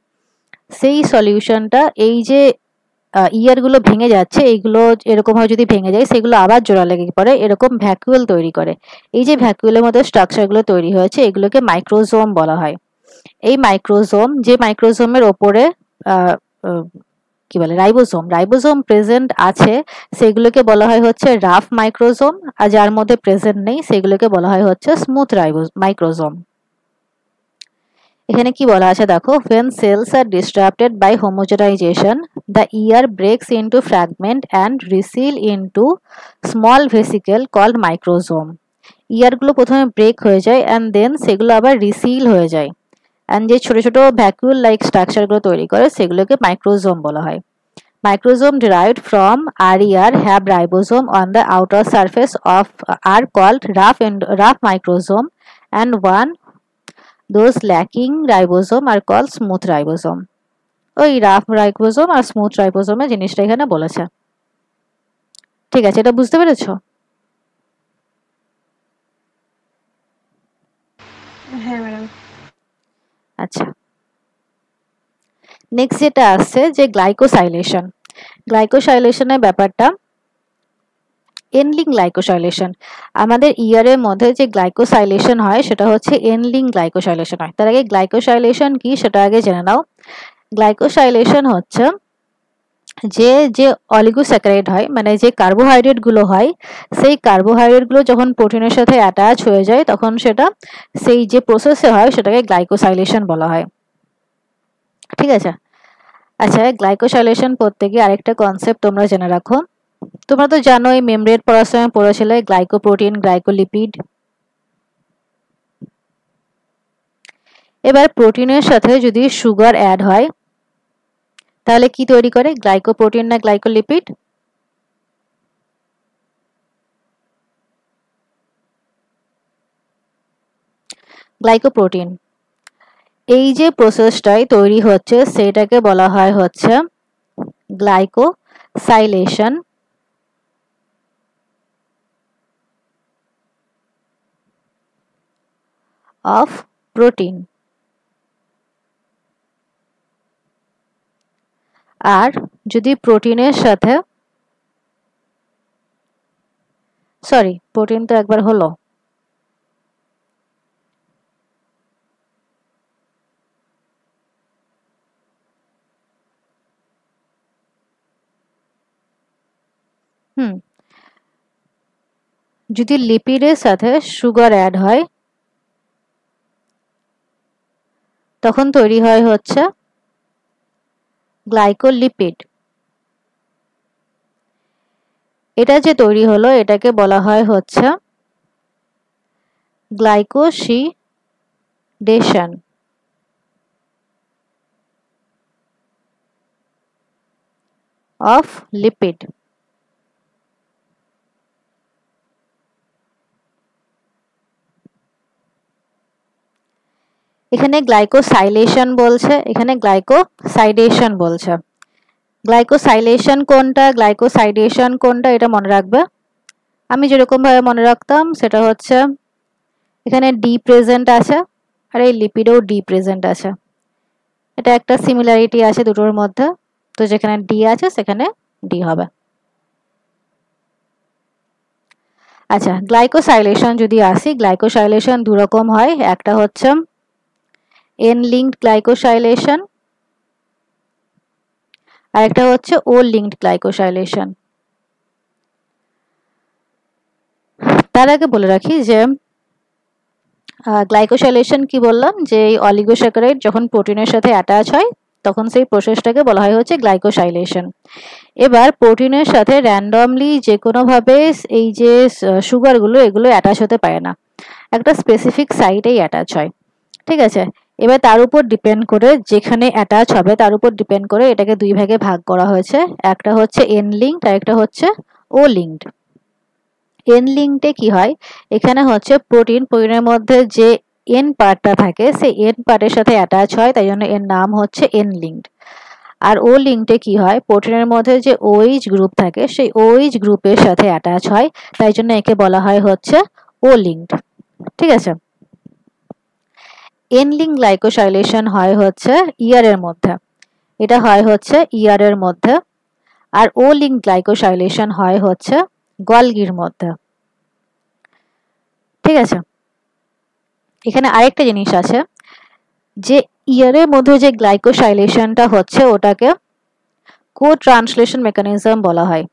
সেই সলিউশনটা এই যে ইয়ার গুলো ভেঙে যাচ্ছে এইগুলো এরকম ভাবে যদি ভেঙে যায় সেগুলো আবার জোড়া লেগে পড়ে এরকম ভ্যাকুয়াল তৈরি করে। এই যে ভ্যাকুয়ালের মধ্যে স্ট্রাকচারগুলো তৈরি হয়েছে এগুলোকে মাইক্রোজোম বলা হয়। এই মাইক্রোজোম যে মাইক্রোজোমের ওপরে কি বলে রাইবোজোম প্রেজেন্ট আছে সেগুলোকে বলা হয় হচ্ছে রাফ মাইক্রোজোম, আর যার মধ্যে প্রেজেন্ট নেই সেগুলোকে বলা হয় হচ্ছে স্মুথ মাইক্রোজোম। এখানে কি বলা আছে দেখো, when cells are disrupted by homogenization the ear breaks into fragment and reseal into small vesicle called microsome। ইয়ার গুলো প্রথমে ব্রেক হয়ে যায় and then সেগুলো আবার রিসিল হয়ে যায় and যে ছোট ছোট ভ্যাকুয়াল লাইক স্ট্রাকচার গুলো তৈরি করে সেগুলোকে মাইক্রোজোম বলা হয়। Microsome derived from RER have ribosome on the outer surface of are called rough microsome and one those lacking ribosome are called smooth ribosome। ওই রাফ রাইবোজোম আর স্মুথ রাইবোজোমের জিনিসটা এখানে বলেছে। ঠিক আছে, এটা বুঝতে পেরেছো? হ্যাঁ ম্যাডাম। আচ্ছা, নেক্সট যেটা আসছে যে গ্লাইকোসাইলেশন। গ্লাইকোসাইলেশনের ব্যাপারটা এনলিং গ্লাইকোসাইলেশন। আমাদের ইয়ারের মধ্যে যে গ্লাইকোসাইলেশন হয় সেটা হচ্ছে এনলিং গ্লাইকোসাইলেশন হয়। তার আগে গ্লাইকোসাইলেশন কি সেটা আগে জেনে নাও। গ্লাইকোসাইলেশন হচ্ছে যে যে অলিগোস্যাকারাইড হয় মানে যে কার্বোহাইড্রেট গুলো হয় সেই কার্বোহাইড্রেট গুলো যখন প্রোটিনের সাথে অ্যাটাচ হয়ে যায় তখন সেটা সেই যে প্রসেসে হয় সেটাকে গ্লাইকোসাইলেশন বলা হয়। ঠিক আছে। আচ্ছা, গ্লাইকোসাইলেশন পড়তে গিয়ে আরেকটা কনসেপ্ট তোমরা জেনে রাখো। তোমরা তো জানোই মেমব্রেন পড়ার সময় পড়েছিলে গ্লাইকোপ্রোটিন গ্লাইকোলিপিড। এবার প্রোটিনের সাথে যদি সুগার অ্যাড হয় তাহলে কি তৈরি করে, গ্লাইকোপ্রোটিন না গ্লাইকোলিপিড? গ্লাইকোপ্রোটিন। এই যে প্রসেসটাই তৈরি হচ্ছে সেটাকে বলা হয় হচ্ছে গ্লাইকোসাইলেশন। Of protein. আর যদি প্রোটিনের সাথে প্রোটিন তো একবার হলো, যদি লিপিডের সাথে সুগার অ্যাড হয় তখন তৈরি হয় হচ্ছে গ্লাইকোলিপিড। এটা যে তৈরি হলো এটাকে বলা হয় হচ্ছে গ্লাইকোসিডেশন। Of lipid. এখানে গ্লাইকোসাইলেশন বলছে, এখানে গ্লাইকোসাইডেশন বলছে। গ্লাইকোসাইলেশন কোনটা গ্লাইকোসাইডেশন কোনটা এটা মনে রাখবে। আমি যেরকম ভাবে মনে রাখতাম সেটা হচ্ছে এখানে ডি প্রেজেন্ট আছে আর এই লিপিডেও ডি প্রেজেন্ট আছে। এটা একটা সিমিলারিটি আছে দুটোর মধ্যে, তো যেখানে ডি আছে সেখানে ডি হবে। আচ্ছা, গ্লাইকোসাইলেশন যদি আসি, গ্লাইকোসাইলেশন দু রকম হয়। একটা হচ্ছে এন লিঙ্কড গ্লাইকোসাইলেশন আর একটা হচ্ছে ও লিঙ্কড গ্লাইকোসাইলেশন। তার আগে বলে রাখি যে গ্লাইকোসাইলেশন কি বললাম, যে এই অলিগোস্যাকারাইড যখন প্রোটিনের সাথে অ্যাটাচ হয় তখন সেই প্রসেসটাকে বলা হয় হচ্ছে গ্লাইকোসাইলেশন। এবার প্রোটিনের সাথে র্যান্ডমলি যে কোনোভাবে এই যে সুগারগুলো এগুলো অ্যাটাচ হতে পারে না, একটা স্পেসিফিক সাইটেই অ্যাটাচ হয়। ঠিক আছে। এবার তার উপর ডিপেন্ড করে যেখানে অ্যাটাচ হবে তার উপর ডিপেন্ড করে এটাকে দুই ভাগে ভাগ করা হয়েছে। একটা হচ্ছে এন লিঙ্কড আর একটা হচ্ছে ও লিঙ্কড। এন লিঙ্কডে কি হয়, এখানে হচ্ছে প্রোটিনের মধ্যে যে এন পার্টটা থাকে সেই এন পার্টের সাথে অ্যাটাচ হয়, তাই জন্য এর নাম হচ্ছে এন লিঙ্কড। আর ও লিঙ্কটে কি হয়, প্রোটিনের মধ্যে যে OH গ্রুপ থাকে সেই OH গ্রুপের সাথে অ্যাটাচ হয়, তাই জন্য একে বলা হয় হচ্ছে ও লিঙ্কড। ঠিক আছে, এন লিঙ্ক গ্লাইকোসাইলেশন হয় হচ্ছে এর মধ্যে, এটা হয় হচ্ছে এর মধ্যে, আর ও লিঙ্ক গ্লাইকোসাইলেশন হয় হচ্ছে গলগির মধ্যে। ঠিক আছে, এখানে আরেকটা জিনিস আছে যে এর মধ্যে যে গ্লাইকোসাইলেশনটা হচ্ছে ওটাকে কো ট্রান্সলেশন মেকানিজম বলা হয়।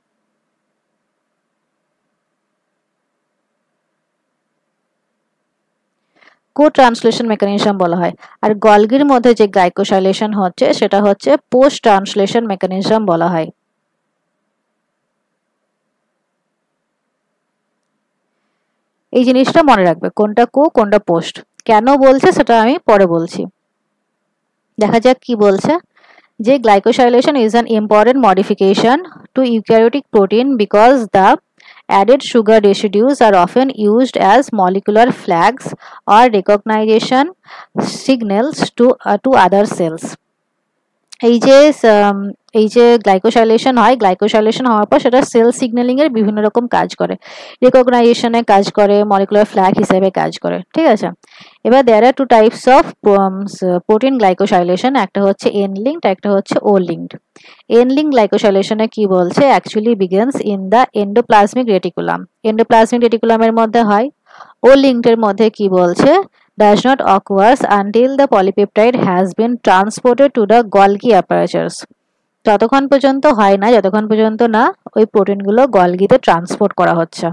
কো ট্রান্সলেশন মেকানিজম বলা হয়, আর গলগির মধ্যে যে গ্লাইকোসাইলেশন হচ্ছে সেটা হচ্ছে পোস্ট ট্রান্সলেশন মেকানিজম বলা হয়। এই জিনিসটা মনে রাখবে, কোনটা কো কোনটা পোস্ট, কেন বলছে সেটা আমি পরে বলছি। দেখা যাক কি বলছে, যে glycosylation is an important modification to eukaryotic protein because the added sugar residues are often used as molecular flags or recognition signals to other cells. এই যে গ্লাইকোসাইলেশন হয়, গ্লাইকোসাইলেশন হওয়ার পর সেটা সেল সিগন্যালিং এর বিভিন্ন রকম কাজ করে, রিকগনাইজেশনে কাজ করে, মলিকুলার ফ্ল্যাগ হিসেবে কাজ করে। ঠিক আছে, এবার there are two types of protein glycosylation, একটা হচ্ছে এন লিঙ্কড, একটা হচ্ছে ও লিঙ্কড। এন লিঙ্ক গ্লাইকোসাইলেশনে কি বলছে, actually begins in the endoplasmic reticulum, endoplasmic রেটিকুলামের মধ্যে হয়। ও লিঙ্কডের মধ্যে কি বলছে, does not occurs until the polypeptide has been transported to the Golgi apparatus, ততক্ষণ পর্যন্ত হয় না যতক্ষণ পর্যন্ত না ওই প্রোটিনগুলো গলগিতে ট্রান্সপোর্ট করা হচ্ছে।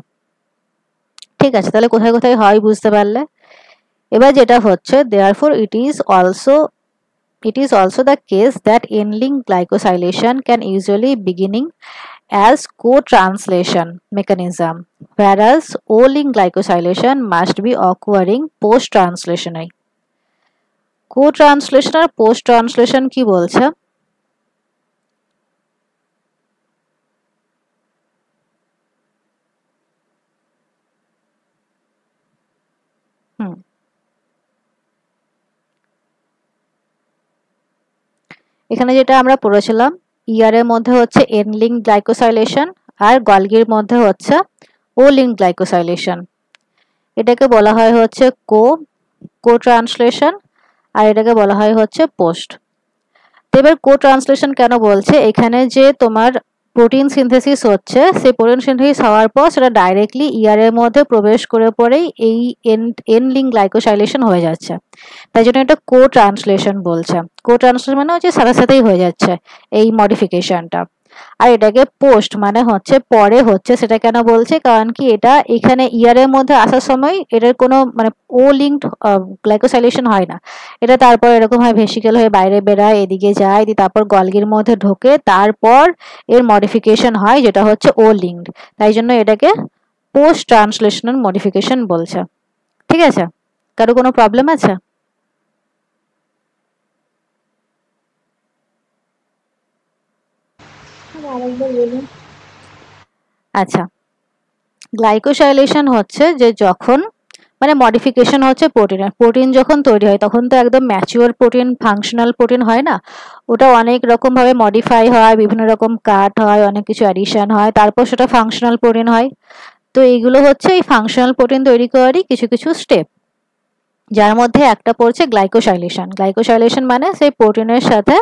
ঠিক আছে, তাহলে কোথায় কোথায় হয় বুঝতে পারলে। এবার যেটা হচ্ছে, therefore it is also the case that N-link glycosylation can usually beginning as co-translation mechanism, whereas O-link glycosylation must be occurring post-translation. Co-translation R post-translation কি বলছে, এখানে যেটা আমরা পড়েছিলাম, এর মধ্যে হচ্ছে এন লিঙ্ক গ্লাইকোসাইলেশন আর গলগির মধ্যে হচ্ছে ও লিঙ্ক গ্লাইকোসাইলেশন, এটাকে বলা হয় হচ্ছে কো ট্রান্সলেশন, আর এটাকে বলা হয় হচ্ছে পোস্ট। এবার কো ট্রান্সলেশন কেন বলছে, এখানে যে তোমার প্রোটিন সিনথেসিস হচ্ছে, সেই প্রোটিন সিনথেসিস হওয়ার পর সেটা ডাইরেক্টলি এর মধ্যে প্রবেশ করে পরেই এই এন লিঙ্ক গ্লাইকোসাইলেশন হয়ে যাচ্ছে, তাই জন্য এটা কো ট্রান্সলেশন বলছে। কো ট্রান্সলেশন মানে হচ্ছে সাথে সাথেই হয়ে যাচ্ছে এই মডিফিকেশনটা। আর এটাকে পোস্ট মানে হচ্ছে পরে হচ্ছে, সেটা কেন বলছে, কারণ কি এটা এখানে এর মধ্যে আসার সময় এটার কোনো মানে ও লিঙ্কড গ্লাইকোসাইলেশন হয় না, এটা তারপর এরকম হয় ভেসিকেল হয়ে বাইরে বেরায়, এদিকে যায়, তারপর গলগির মধ্যে ঢোকে, তারপর এর মডিফিকেশন হয় যেটা হচ্ছে ও লিঙ্কড, তাই জন্য এটাকে পোস্ট ট্রান্সলেশনাল মডিফিকেশন বলছে। ঠিক আছে, কারো কোনো প্রবলেম আছে? আচ্ছা, গ্লাইকোসাইলেশন হচ্ছে যে যখন মানে মডিফিকেশন হচ্ছে প্রোটিনের, প্রোটিন যখন তৈরি হয় তখন তো একদম ম্যাচিওর প্রোটিন, ফাংশনাল প্রোটিন হয় না, ওটা অনেক রকম ভাবে মডিফাই হয়, বিভিন্ন রকম কাট হয়, অনেক কিছু অ্যাডিশন হয়, তারপর সেটা ফাংশনাল প্রোটিন হয়। তো এইগুলো হচ্ছে এই ফাংশনাল প্রোটিন তৈরি করারই কিছু কিছু স্টেপ, যার মধ্যে একটা পড়ছে গ্লাইকোসাইলেশন। গ্লাইকোসাইলেশন মানে সেই প্রোটিনের সাথে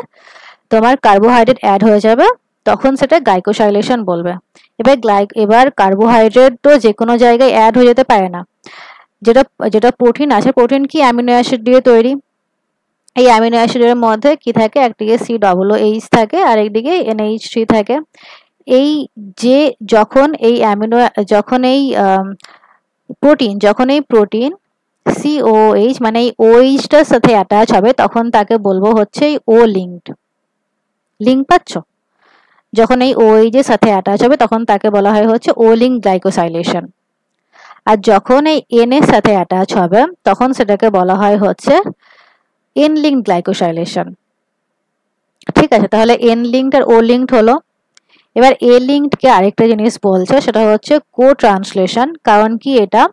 তোমার কার্বোহাইড্রেট অ্যাড হয়ে যাবে, তখন সেটা গ্লাইকোসাইলেশন বলবে। এবার কার্বোহাইড্রেট তো যে কোনো জায়গায় অ্যাড হয়ে যেতে পারে না, যেটা প্রোটিন আছে, প্রোটিন কি অ্যামিনো অ্যাসিড দিয়ে তৈরি, এই অ্যামিনো অ্যাসিডের মধ্যে কি থাকে, একদিকে COOH থাকে আর একদিকে NH3 থাকে। এই যে যখন এই প্রোটিন COOH মানে এই OH-টার সাথে অ্যাটাচ হবে, তখন তাকে বলবো হচ্ছে ও লিঙ্কড। লিঙ্ক পাচ্ছ? যখন এই OH এর সাথে অ্যাটাচ হবে তখন তাকে বলা হয় হচ্ছে ও লিঙ্ক গ্লাইকোসাইলেশন, আর যখন এই N এর সাথে অ্যাটাচ হবে তখন সেটাকে বলা হয় হচ্ছে এন লিঙ্ক গ্লাইকোসাইলেশন। ঠিক আছে, তাহলে এন লিঙ্কড আর ও লিঙ্কড হলো। এবার এ লিঙ্কড কে আরেকটা জিনিস বলছে, সেটা হচ্ছে কো ট্রান্সলেশন, কারণ কি এটা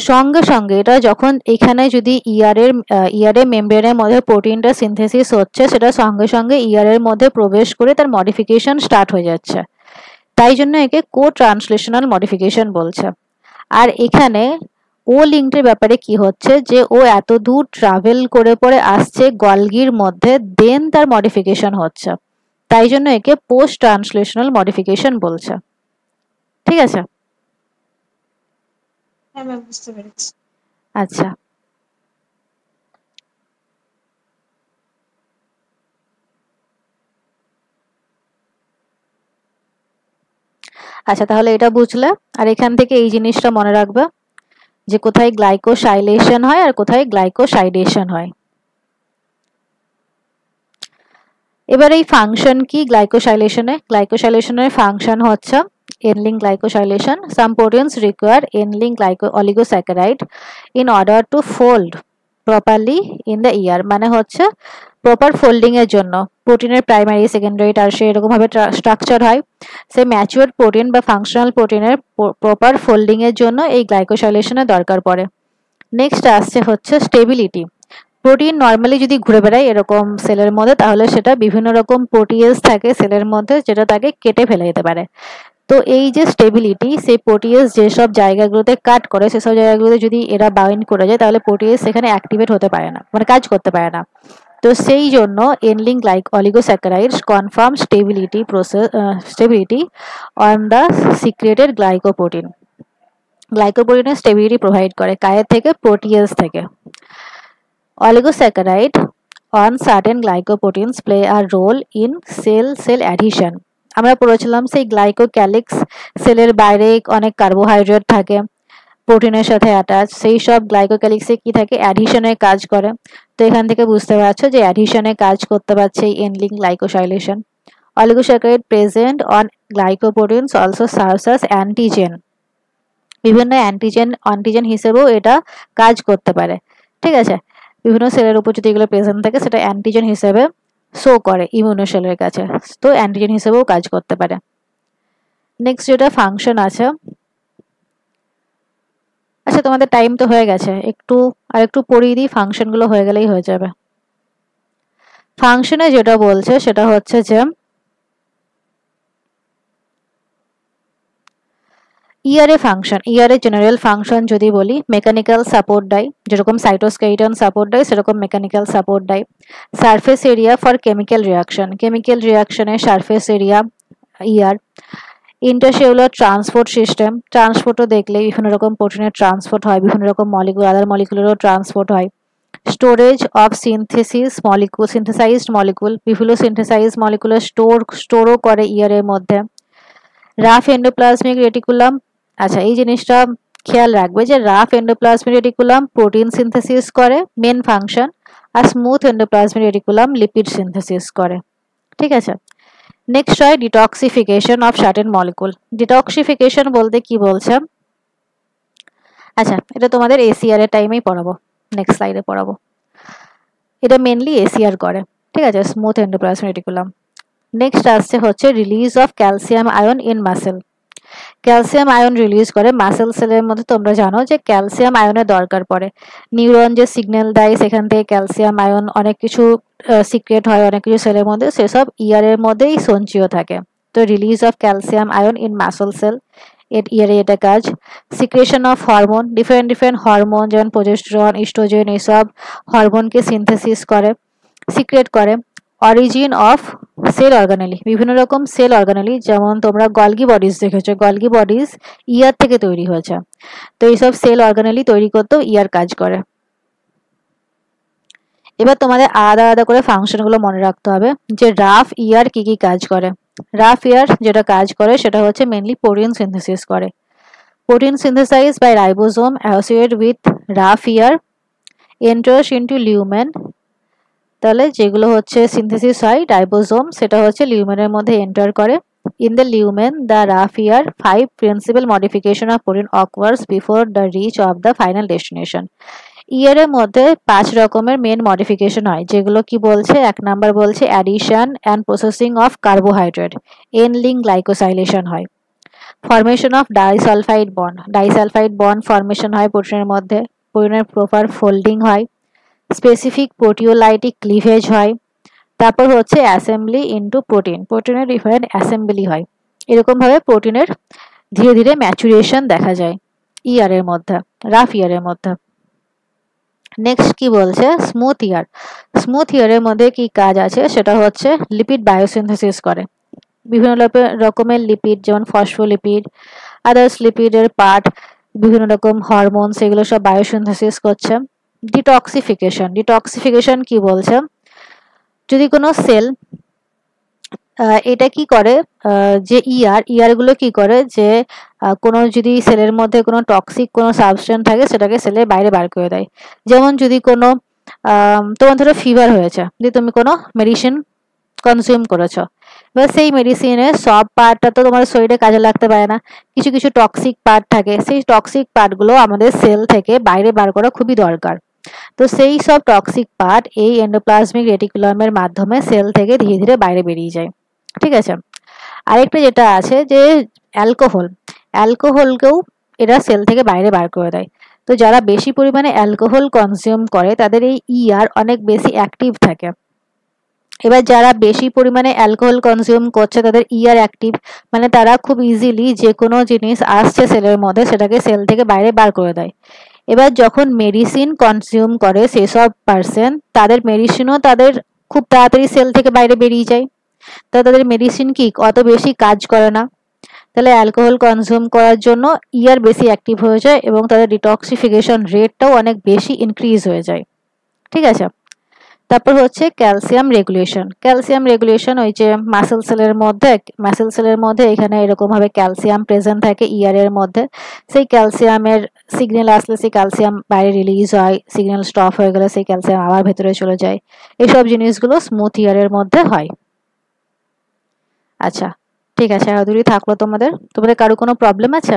সঙ্গে সঙ্গে এটা যখন এখানে যদি ইয়ারের মেমব্রেনের মধ্যে প্রোটিনটা সিনথেসিস হচ্ছে, সেটা সঙ্গে সঙ্গে ইয়ারের মধ্যে প্রবেশ করে তার মডিফিকেশন স্টার্ট হয়ে যাচ্ছে, তাই জন্য একে কো ট্রান্সলেশনাল মডিফিকেশন বলছে। আর এখানে ও লিঙ্কের ব্যাপারে কি হচ্ছে, যে ও এত দূর ট্রাভেল করে পরে আসছে গলগির মধ্যে, দেন তার মডিফিকেশন হচ্ছে, তাই জন্য একে পোস্ট ট্রান্সলেশনাল মডিফিকেশন বলছে। ঠিক আছে? হ্যাঁ ম্যাম, বুঝতে পেরেছি। আচ্ছা, আচ্ছা তাহলে এটা বুঝলে। আর এখান থেকে এই জিনিসটা মনে রাখবে যে কোথায় গ্লাইকোসাইলেশন হয় আর কোথায় গ্লাইকোসাইডেশন হয়। এবার এই ফাংশন কি গ্লাইকোসাইলেশনের ফাংশন হচ্ছে N-link glycosylation. Some proteins require N-link oligosaccharide in order to fold properly in the ear. মানে হচ্ছে প্রপার ফোল্ডিং এর জন্য প্রোটিনের প্রাইমারি, সেকেন্ডারি, টারশিয়ারি এরকম ভাবে স্ট্রাকচার হয়। সেই ম্যাচিউরড প্রোটিন বা ফাংশনাল প্রোটিনের প্রপার ফোল্ডিং এর জন্য এই গ্লাইকোসাইলেশনের দরকার পড়ে। নেক্সট আসছে হচ্ছে স্টেবিলিটি। প্রোটিন নর্মালি যদি ঘুরে বেড়ায় এরকম সেলের মধ্যে, তাহলে সেটা বিভিন্ন রকম প্রোটিয়েজ থাকে সেলের মধ্যে, যেটা তাকে কেটে ফেলে দিতে পারে। তো এই যে স্টেবিলিটি, সেই প্রোটিয়েজ যেসব জায়গাগুলোতে কাট করে সেসব জায়গাগুলোতে যদি এরা বাইন্ড করে যায়, তাহলে প্রোটিয়েজ সেখানে অ্যাক্টিভেট হতে পারে না, মানে কাজ করতে পারে না। তো সেই জন্য N-link oligosaccharides confirm stability on the secreted glycoprotein. গ্লাইকোপ্রোটিনের স্টেবিলিটি প্রোভাইড করে কায়ের থেকে? প্রোটিয়েজ থেকে। Oligosaccharide on certain glycoproteins play a role in cell adhesion. আমরা পড়েছিলাম সেই গ্লাইকোক্যালিক্স সেলের বাইরে অনেক কার্বোহাইড্রেট থাকে প্রোটিনের সাথে অ্যাটাচ, সেই সব গ্লাইকোক্যালিক্সে কি থাকে? অ্যাডিশনের কাজ করে। তো এখান থেকে বুঝতে পারছো যে অ্যাডিশনে কাজ করতে পারছে এই N-link glycosylation. Oligosaccharide present on glycoproteins also serves as antigen. বিভিন্ন অ্যান্টিজেন হিসেবেও এটা কাজ করতে পারে। ঠিক আছে? বিভিন্ন সেলের উপর যদি এগুলো প্রেজেন্ট থাকে, সেটা অ্যান্টিজেন হিসেবে শো করে ইমিউনো সেলের কাছে, তো অ্যান্টিজেন হিসেবেও কাজ করতে পারে। নেক্সট যেটা ফাংশন আছে, আচ্ছা তোমাদের টাইম তো হয়ে গেছে, একটু পড়িয়ে দিই, ফাংশনগুলো হয়ে গেলেই হয়ে যাবে। ফাংশনে যেটা বলছে সেটা হচ্ছে যে ইয়ারে ফাংশন, ইয়ারে জেনারেল ফাংশন যদি বলি, মেকানিক্যাল সাপোর্ট দেয়, যেরকম সাইটোস্কেলিটন সাপোর্ট দেয় সেরকম মেকানিক্যাল সাপোর্ট দেয়। সারফেস এরিয়া ফর কেমিক্যাল রিয়াকশনের surface area ER. Intercellular transport system, ট্রান্সপোর্টও দেখলে বিভিন্ন রকম প্রোটিনের ট্রান্সপোর্ট হয়, বিভিন্ন রকম আদার মলিকুলেরও ট্রান্সপোর্ট হয়। স্টোরেজ অফ সিনথেসাইজড মলিকুল, বিভিন্ন সিনথেসাইজড মলিকুলের স্টোরও করে ইয়ারের মধ্যে। রাফ এন্ডোপ্লাজমিক রেটিকুলাম, আচ্ছা এই জিনিসটা খেয়াল রাখবে যে rough endoplasmic reticulum protein synthesis করে মেন ফাংশন, আর smooth endoplasmic reticulum lipid synthesis করে। ঠিক আছে? নেক্সট হয় detoxification of certain molecule. Detoxification বলতে কি বলছে, আচ্ছা এটা তোমাদের এসিআর এর টাইমেই পড়াবো, নেক্সট স্লাইডে পড়াবো। এটা মেনলি এসিআর করে। ঠিক আছে? Smooth endoplasmic reticulum. নেক্সট আসছে হচ্ছে release of calcium ion in muscle. Calcium ion release করে মাসেল সেলের মধ্যে, তোমরা জানো যে ক্যালসিয়াম আয়নের দরকার পড়ে। নিউরন যে সিগন্যাল দেয় সেখান থেকে ক্যালসিয়াম আয়ন অনেক কিছু সিক্রেট হয় অনেক কিছু সেলের মধ্যে, সেসব ইয়ারের মধ্যেই সঞ্চিত থাকে। তো release of calcium ion in muscle sell, ইয়ারে এটা কাজ। Secretion of hormone, different hormone যেমন প্রোজেস্টেরন, ইস্ট্রোজেন, এইসব হরমোনকে সিনথেসিস করে, সিক্রেট করে। অরিজিন অফ সেল অর্গানেলি, বিভিন্ন রকম সেল অর্গানেলি, যেমন তোমরা গলগি বডিজ দেখেছো, গলগি বডিজ ইয়ার থেকে তৈরি হয়েছে। তো এইসব সেল অর্গানেলি তৈরি করতেও ইয়ার কাজ করে। এবার তোমাদের আলাদা আলাদা করে ফাংশনগুলো মনে রাখতে হবে যে রাফ ইয়ার কি কি কাজ করে। রাফ ইয়ার যেটা কাজ করে সেটা হচ্ছে মেনলি প্রোটিন সিনথেসিস করে। Protein synthesize by ribosome associated with rough ER enters into lumen. তাহলে যেগুলো হচ্ছে সিনথেসিস হয় রাইবোসোম, সেটা হচ্ছে লিউমেনের মধ্যে এন্টার করে। In the lumen the rough ER 5 principal modification of protein occurs before the reach of the final destination. ইয়ারের মধ্যে 5 রকমের মেন মডিফিকেশন হয়, যেগুলো কি বলছে, 1 নাম্বার বলছে addition and processing of carbohydrate, N-link গ্লাইকোসাইলেশন হয়। Formation of disulphide bond formation হয় প্রোটিনের মধ্যে, প্রোটিনের প্রপার ফোল্ডিং হয়, স্পেসিফিক প্রোটিওলাইটিক ক্লিভেজ হয়, তারপর হচ্ছে অ্যাসেম্বলি ইনটু প্রোটিনের ডিফারেন্ট অ্যাসেম্বলি হয়। এরকম ভাবে প্রোটিনের ধীরে ধীরে ম্যাচুরেশন দেখা যায় ইয়ারের মধ্যে, রাফ ইয়ারের মধ্যে। নেক্সট কি বলছে, স্মুথ ইয়ারের মধ্যে কি কাজ আছে, সেটা হচ্ছে লিপিড বায়োসিনথেসিস করে। বিভিন্ন রকমের লিপিড, যেমন ফসফোলিপিড, আদার্স লিপিডের পার্ট, বিভিন্ন রকম হরমোন, সেগুলো সব বায়োসিনথেসিস করছে। ডিটক্সিফিকেশন কি বলছে, যদি কোনো সেল এটা কি করে, যে ইয়ার গুলো কি করে, যে কোনো যদি সেলের মধ্যে কোনো টক্সিক কোনো সাবস্টেন্স থাকে সেটাকে সেলের বাইরে বার করে দেয়। যেমন যদি কোনো তোমার ধরো ফিভার হয়েছে, যদি তুমি কোনো মেডিসিন কনজিউম করেছো, এবার সেই মেডিসিনের সব পার্টটা তো তোমার শরীরে কাজে লাগতে পারে না, কিছু কিছু টক্সিক পার্ট থাকে, সেই টক্সিক পার্টগুলো আমাদের সেল থেকে বাইরে বার করা খুবই দরকার। তো সেই সব টক্সিক পার্ট এই এন্ডোপ্লাজমিক রেটিকুলামের মাধ্যমে সেল থেকে ধীরে ধীরে বাইরে বেরিয়ে যায়। ঠিক আছে, আরেকটা যেটা আছে যে অ্যালকোহলকেও এরা সেল থেকে বাইরে বার করে দেয়। তো যারা বেশি পরিমাণে অ্যালকোহল কনজিউম করে তাদের এই ইয়ার অনেক বেশি অ্যাক্টিভ থাকে। এবার যারা বেশি পরিমাণে অ্যালকোহল কনজিউম করছে তাদের ইয়ার অ্যাক্টিভ, মানে তারা খুব ইজিলি যে কোনো জিনিস আসছে সেলের মধ্যে সেটাকে সেল থেকে বাইরে বার করে দেয়। এবার যখন মেডিসিন কনজিউম করে সেসব পার্সন, তাদের মেডিসিনও তাদের খুব তাড়াতাড়ি সেল থেকে বাইরে বেরিয়ে যায়, তাদের মেডিসিন কি অত বেশি কাজ করে না। তাহলে অ্যালকোহল কনজিউম করার জন্য ইয়ার বেশি অ্যাক্টিভ হয়ে যায় এবং তাদের ডিটক্সিফিকেশন রেটটাও অনেক বেশি ইনক্রিজ হয়ে যায়। ঠিক আছে, তারপর হচ্ছে ক্যালসিয়াম রেগুলেশন, ওই যে মাসেল সেলের মধ্যে এখানে এরকম ভাবে ক্যালসিয়াম প্রেজেন্ট থাকে ইয়ারের মধ্যে। সেই ক্যালসিয়ামের সিগন্যাল আসলে সেই ক্যালসিয়াম বাইরে রিলিজ হয়, সিগন্যাল স্টপ হয়ে গেলে সেই ক্যালসিয়াম আবার ভেতরে চলে যায়। এইসব জিনিসগুলো স্মুথ ইয়ারের মধ্যে হয়। আচ্ছা ঠিক আছে, এতদূরই থাকলো। তোমাদের কারো কোনো প্রবলেম আছে?